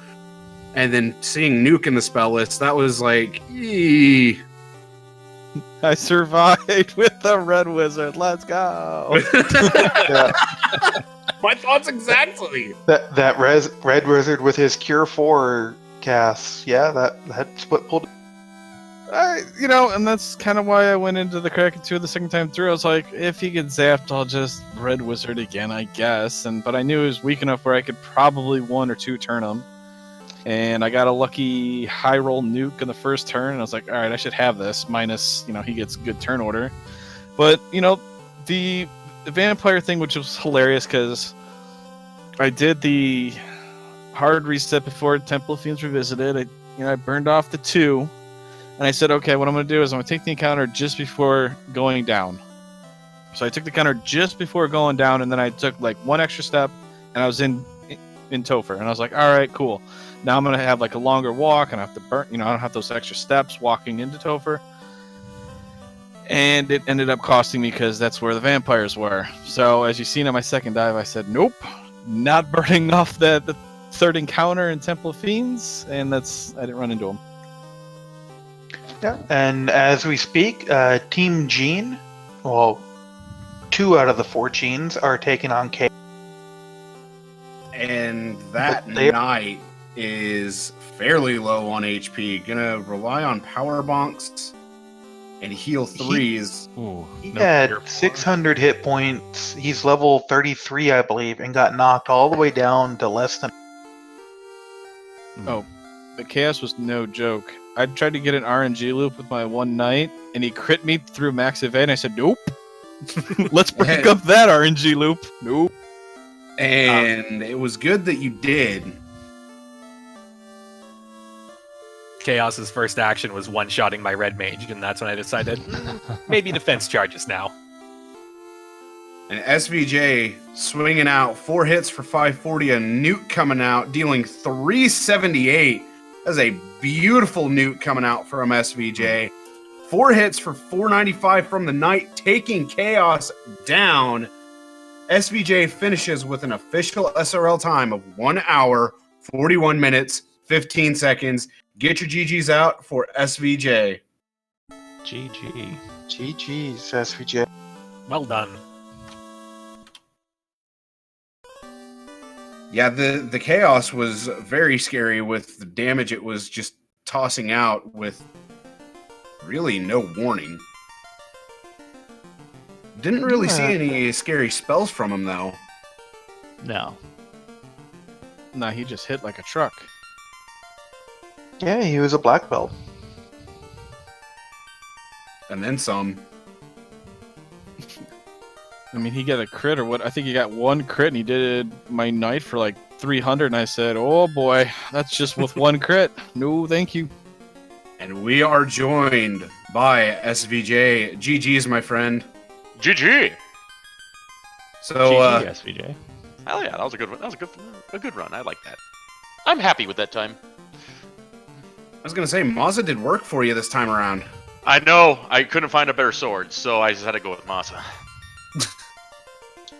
and then seeing Nuke in the spell list, that was like, eee. I survived with the red wizard. Let's go. Yeah, My thoughts exactly. that red wizard with his Cure 4 cast. Yeah, that's what pulled. And that's kind of why I went into the Kraken 2 the second time through. I was like, if he gets zapped, I'll just red wizard again, I guess. But I knew he was weak enough where I could probably 1 or 2 turn him. And I got a lucky high roll nuke in the first turn, and I was like, all right, I should have this, minus, he gets good turn order. But, the vampire thing, which was hilarious, because I did the hard reset before Temple of Fiends Revisited. I burned off the 2, and I said, okay, what I'm going to do is I'm going to take the encounter just before going down. So I took the encounter just before going down, and then I took, 1 extra step, and I was in Topher, and I was like, all right, cool. Now I'm going to have a longer walk, and I have to burn, I don't have those extra steps walking into Topher. And it ended up costing me because that's where the vampires were. So as you've seen on my second dive, I said, nope, not burning off the third encounter in Temple of Fiends, and I didn't run into them. Yeah, and as we speak, Team Gene, well, 2 out of the 4 Genes are taking on K. And that But they- knight is fairly low on HP. Gonna rely on power bonks and heal 3s. Ooh, He no had Cure 4. 600 hit points. He's level 33, I believe, and got knocked all the way down to less than. Oh, the chaos was no joke. I tried to get an RNG loop with my one knight, and he crit me through max evade, and I said, nope. Let's break up that RNG loop. Nope. And it was good that you did. Chaos's first action was one-shotting my red mage, and that's when I decided, maybe defense charges now. And SVJ swinging out 4 hits for 540, a nuke coming out, dealing 378. That's a beautiful nuke coming out from SVJ. 4 hits for 495 from the knight, taking Chaos down. SVJ finishes with an official SRL time of 1 hour, 41 minutes, 15 seconds. Get your GGs out for SVJ. GG. GG's, SVJ. Well done. Yeah, the Chaos was very scary with the damage it was just tossing out with really no warning. Didn't really see any scary spells from him, though. No. Nah, he just hit like a truck. Yeah, he was a black belt. And then some. I mean, he got a crit or what? I think he got 1 crit, and he did my knight for 300, and I said, oh boy, that's just with 1 crit. No, thank you. And we are joined by SVJ. GG's, my friend. GG. So, GG, SVJ. Hell yeah, that was a good one. That was a good run. I like that. I'm happy with that time. I was going to say, Mazza did work for you this time around. I know I couldn't find a better sword, so I just had to go with Masa.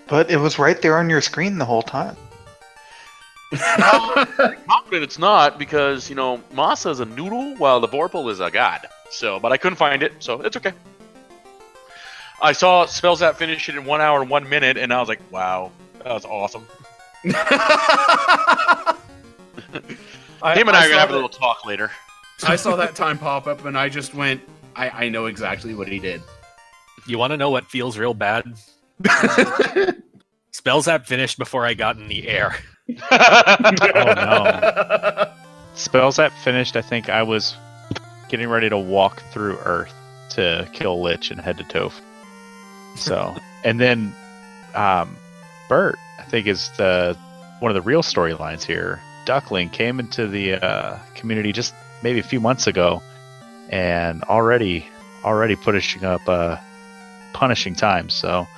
But it was right there on your screen the whole time. Confident it's not because Masa is a noodle while the Vorpal is a god. So, but I couldn't find it, so it's okay. I saw Spellzap finish it in 1 hour and 1 minute, and I was like, wow, that was awesome. Him and I are gonna have a little talk later. I saw that time pop up, and I just went, I know exactly what he did. You want to know what feels real bad? Spellzap finished before I got in the air. Oh no. Spells that finished, I think I was getting ready to walk through Earth to kill Lich and head to Toph. So, and then Bert, I think, is one of the real storylines here. Duckling came into the community just maybe a few months ago, and already pushing up punishing times. So,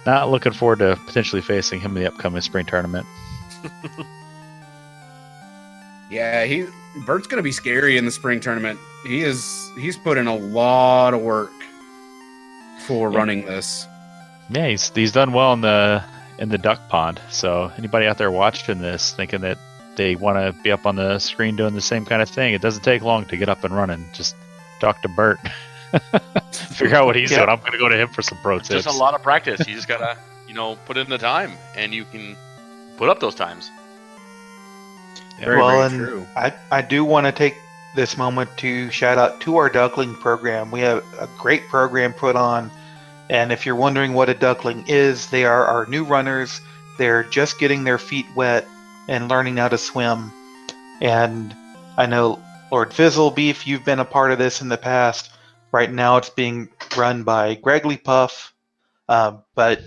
not looking forward to potentially facing him in the upcoming spring tournament. Yeah, Bert's gonna be scary in the spring tournament. He's put in a lot of work for running this. Yeah, he's done well in the duck pond. So anybody out there watching this thinking that they want to be up on the screen doing the same kind of thing, it doesn't take long to get up and running. Just talk to Bert. Figure out what he's doing. I'm gonna go to him for some pro tips. Just a lot of practice. You just gotta, put in the time, and you can put up those times. Very, well, very and true. I do want to take this moment to shout out to our duckling program. We have a great program put on, and if you're wondering what a duckling is, they are our new runners. They're just getting their feet wet and learning how to swim. And I know, Lord Fizzlebeef, you've been a part of this in the past. Right now it's being run by Gregly Puff, but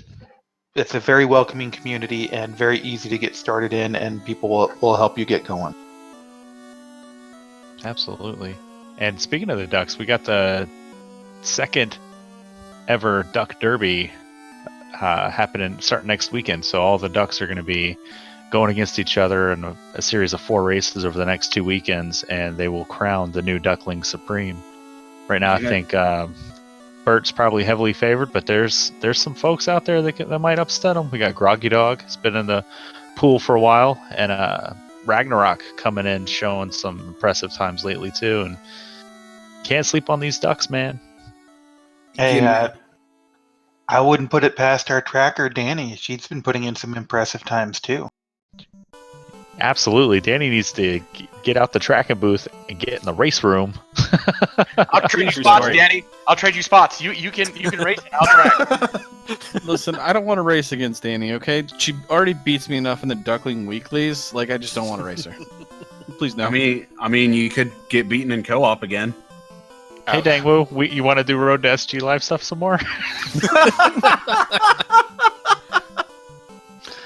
it's a very welcoming community and very easy to get started in, and people will help you get going. Absolutely. And speaking of the ducks, we got the second ever Duck Derby happening starting next weekend. So all the ducks are going to be going against each other in a series of 4 races over the next 2 weekends, and they will crown the new Duckling Supreme. Right now, I think Bert's probably heavily favored, but there's some folks out there that might upset him. We got Groggy Dog. He's been in the pool for a while, and Ragnarok coming in, showing some impressive times lately too. And can't sleep on these ducks, man. Hey, I wouldn't put it past our tracker, Danny. She's been putting in some impressive times too. Absolutely. Danny needs to get out the tracking booth and get in the race room. I'll trade you spots, Danny. I'll trade you spots. You can race and I'll track. Listen, I don't want to race against Danny, okay? She already beats me enough in the Duckling Weeklies. Like, I just don't want to race her. Please no. I mean, you could get beaten in co-op again. Hey, Dangwoo, you want to do Road to SG Live stuff some more?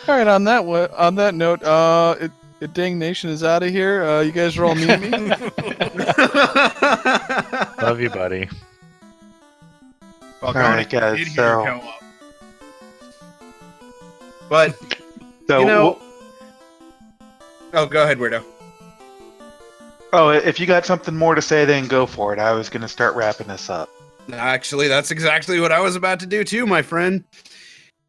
All right, on that note, Dang Nation is out of here. You guys are all meet me. Love you, buddy. All right, guys. So, but so oh, go ahead, Weirdo. Oh, if you got something more to say, then go for it. I was going to start wrapping this up. Actually, that's exactly what I was about to do too, my friend.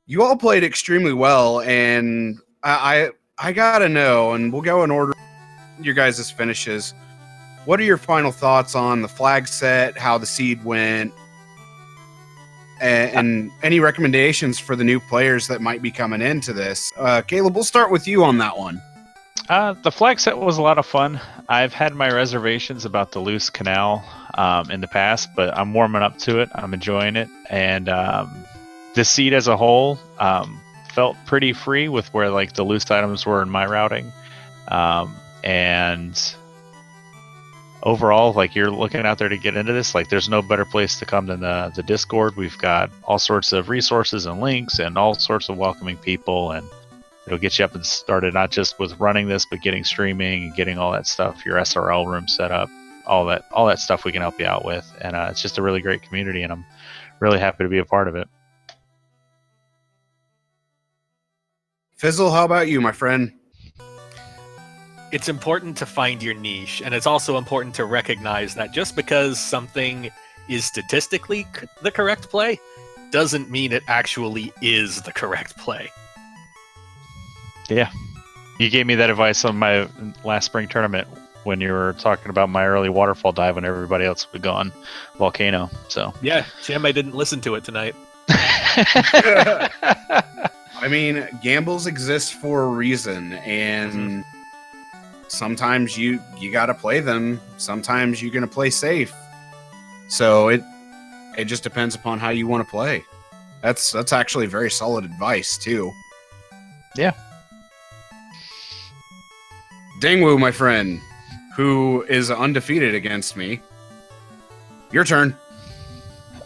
You all played extremely well, and I gotta know, and we'll go in order your guys' finishes. What are your final thoughts on the flag set, how the seed went, and any recommendations for the new players that might be coming into this? Caleb, we'll start with you on that one. The flag set was a lot of fun. I've had my reservations about the loose canal in the past, but I'm warming up to it. I'm enjoying it, and the seed as a whole felt pretty free with where like the loose items were in my routing, and overall, like, you're looking out there to get into this, like, there's no better place to come than the Discord. We've got all sorts of resources and links and all sorts of welcoming people, and it'll get you up and started, not just with running this, but getting streaming and getting all that stuff, your SRL room set up, all that stuff we can help you out with. And it's just a really great community, and I'm really happy to be a part of it. Fizzle, how about you, my friend? It's important to find your niche, and it's also important to recognize that just because something is statistically the correct play doesn't mean it actually is the correct play. Yeah. You gave me that advice on my last spring tournament when you were talking about my early waterfall dive when everybody else would go on Volcano. So Yeah, Sham, I didn't listen to it tonight. I mean, gambles exist for a reason, and sometimes you got to play them. Sometimes you're going to play safe. So it just depends upon how you want to play. That's actually very solid advice too. Yeah. Dangwoo, my friend, who is undefeated against me. Your turn.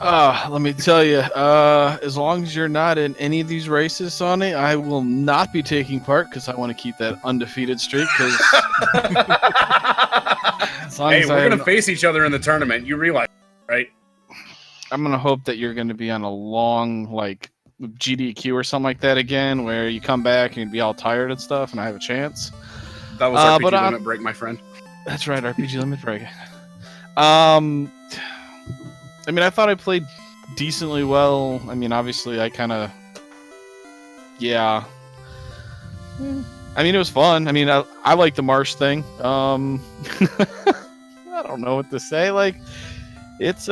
Let me tell you, as long as you're not in any of these races, Sonny, I will not be taking part because I want to keep that undefeated streak. Because Hey, we're gonna face each other in the tournament. You realize, right? I'm gonna hope that you're gonna be on a long like GDQ or something like that again, where you come back and you'd be all tired and stuff, and I have a chance. That was RPG limit break, my friend. That's right, RPG limit break. I mean, I thought I played decently well. I mean, obviously, I kind of, yeah. I mean, it was fun. I mean, I like the marsh thing. I don't know what to say. Like, it's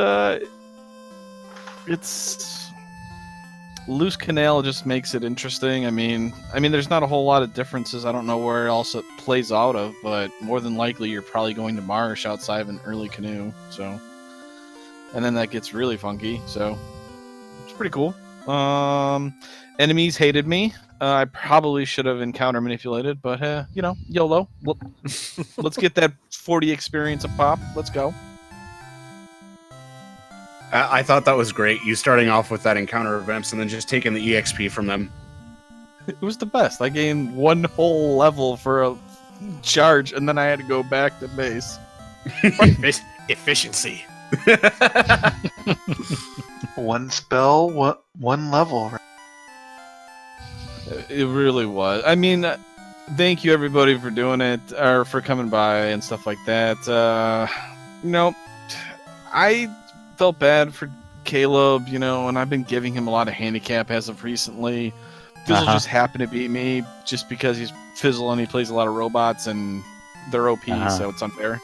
loose canal just makes it interesting. I mean, there's not a whole lot of differences. I don't know where else it plays out of, but more than likely, you're probably going to marsh outside of an early canoe. So. And then that gets really funky, so it's pretty cool. Enemies hated me. I probably should have encounter manipulated, but YOLO. Let's get that 40 experience a pop. Let's go. I thought that was great. You starting off with that encounter events and then just taking the EXP from them. It was the best. I gained one whole level for a charge, and then I had to go back to base. Efficiency. One spell, one level. It really was. I mean, thank you everybody for doing it, or for coming by and stuff like that. I felt bad for Caleb, and I've been giving him a lot of handicap as of recently. Fizzle just happened to beat me just because he's Fizzle and he plays a lot of robots and they're OP, so it's unfair.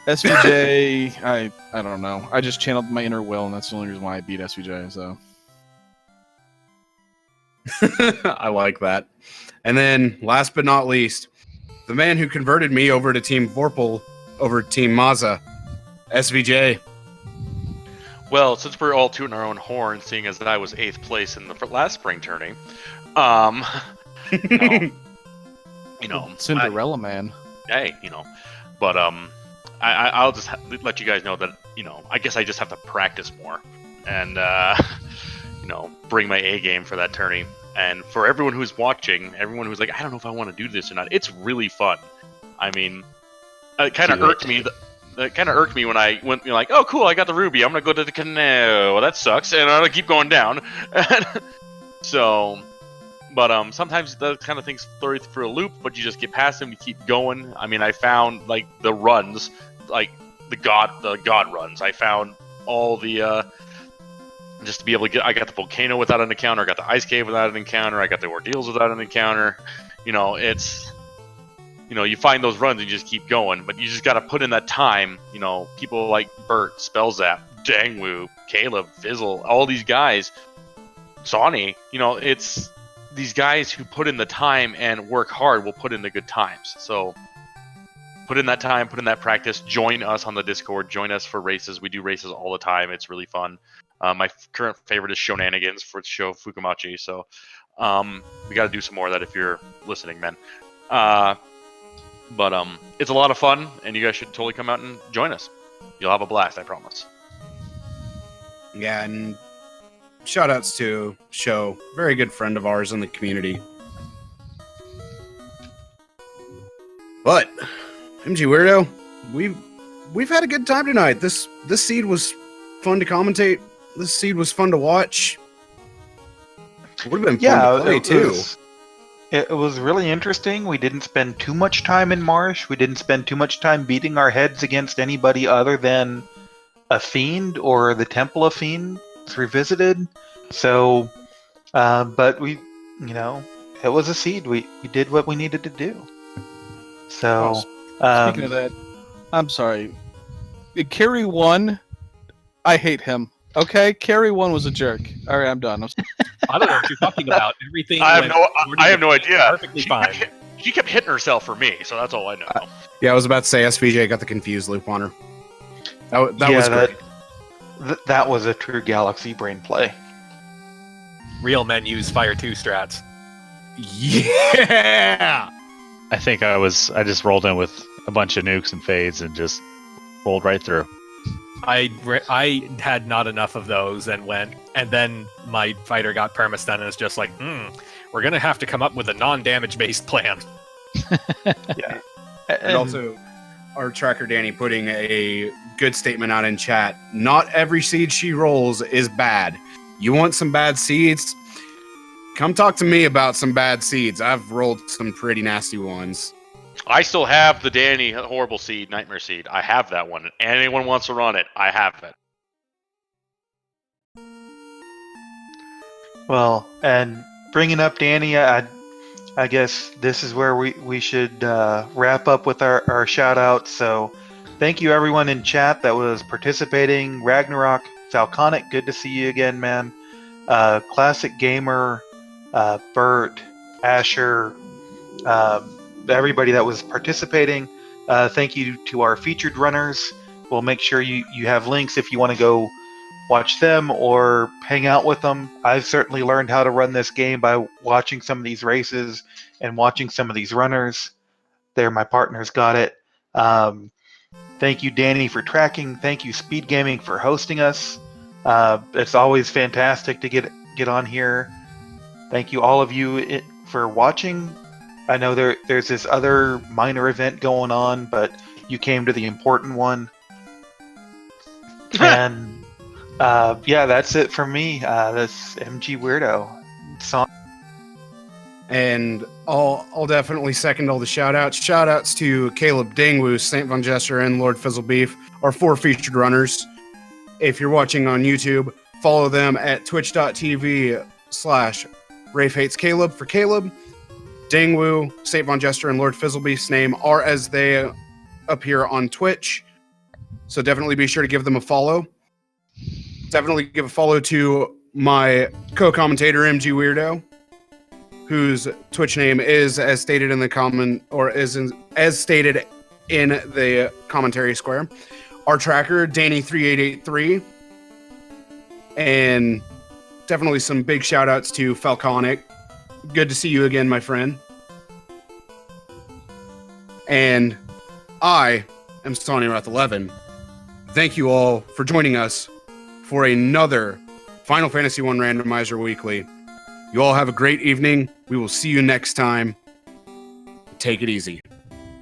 SVJ, I don't know. I just channeled my inner will, and that's the only reason why I beat SVJ. So I like that. And then, last but not least, the man who converted me over to Team Vorpal over Team Mazza, SVJ. Well, since we're all tooting our own horn, seeing as I was 8th place in the last spring tourney, Cinderella Man. Hey, but I'll just let you guys know that I guess I just have to practice more and bring my A game for that tourney. And for everyone who's watching, everyone who's like, I don't know if I want to do this or not, it's really fun. I mean, it kind of irked me. It kind of irked me when I went like, oh cool, I got the ruby, I'm gonna go to the Canoe. Well, that sucks, and I'm gonna keep going down. So. But sometimes those kind of things throw you through a loop, but you just get past them, you keep going. I mean, I found like the runs, like the god runs. I found all the just to be able to get. I got the volcano without an encounter. I got the ice cave without an encounter. I got the ordeals without an encounter. It's you find those runs and you just keep going, but you just got to put in that time. People like Bert, Spellzap, Dangwoo, Caleb, Fizzle, all these guys, Sonny. It's these guys who put in the time and work hard will put in the good times. So put in that time, put in that practice, join us on the Discord, join us for races. We do races all the time. It's really fun. My current favorite is Shonanigans for Show Fukumachi. So we got to do some more of that if you're listening, man. But it's a lot of fun, and you guys should totally come out and join us. You'll have a blast, I promise. Yeah, and shout-outs to Show, very good friend of ours in the community. But MG Weirdo, we've had a good time tonight. This seed was fun to commentate. This seed was fun to watch. Would have been fun to play too. It was really interesting. We didn't spend too much time in Marsh. We didn't spend too much time beating our heads against anybody other than a Fiend or the Temple of Fiend revisited. So, but we, it was a seed. We did what we needed to do. So, speaking of that, I'm sorry. Carry 1, I hate him. Okay, Carry 1 was a jerk. All right, I'm done. I don't know what you're talking about. Everything. I have no idea. Perfectly fine. She kept hitting herself for me, so that's all I know. Yeah, I was about to say SVJ got the confused loop on her. That was great. That was a true Galaxy brain play. Real men use Fire 2 strats. Yeah! I think I just rolled in with a bunch of nukes and fades and just rolled right through. I had not enough of those and then my fighter got permastun and was just like, we're gonna have to come up with a non-damage based plan. And also, our tracker Danny putting a good statement out in chat. Not every seed she rolls is bad. You want some bad seeds? Come talk to me about some bad seeds. I've rolled some pretty nasty ones. I still have the Danny horrible seed, nightmare seed. I have that one. Anyone wants to run it, I have it. Well, and bringing up Danny, I guess this is where we should wrap up with our shout outs. So thank you everyone in chat that was participating. Ragnarok, Falconic, good to see you again, man. Classic Gamer, Bert, Asher, everybody that was participating. Thank you to our featured runners. We'll make sure you have links if you want to go watch them or hang out with them. I've certainly learned how to run this game by watching some of these races and watching some of these runners. There, my partners got it. Thank you, Danny, for tracking. Thank you, Speed Gaming, for hosting us. It's always fantastic to get on here. Thank you, all of you, for watching. I know there's this other minor event going on, but you came to the important one. And yeah, that's it from me. That's MG Weirdo. And I'll definitely second all the shout-outs. Shout-outs to Caleb Dingwu, St. Von Jester, and Lord Fizzlebeef, our 4 featured runners. If you're watching on YouTube, follow them at twitch.tv/RafeHatesCaleb for Caleb. Dingwu, St. Von Jester, and Lord Fizzlebeef's name are as they appear on Twitch. So definitely be sure to give them a follow. Definitely give a follow to my co-commentator, MG Weirdo, whose Twitch name is as stated in the as stated in the commentary square. Our tracker, Danny3883. And definitely some big shout outs to Falconic. Good to see you again, my friend. And I am Stony Wrath 11. Thank you all for joining us for another Final Fantasy 1 Randomizer Weekly. You all have a great evening. We will see you next time. Take it easy.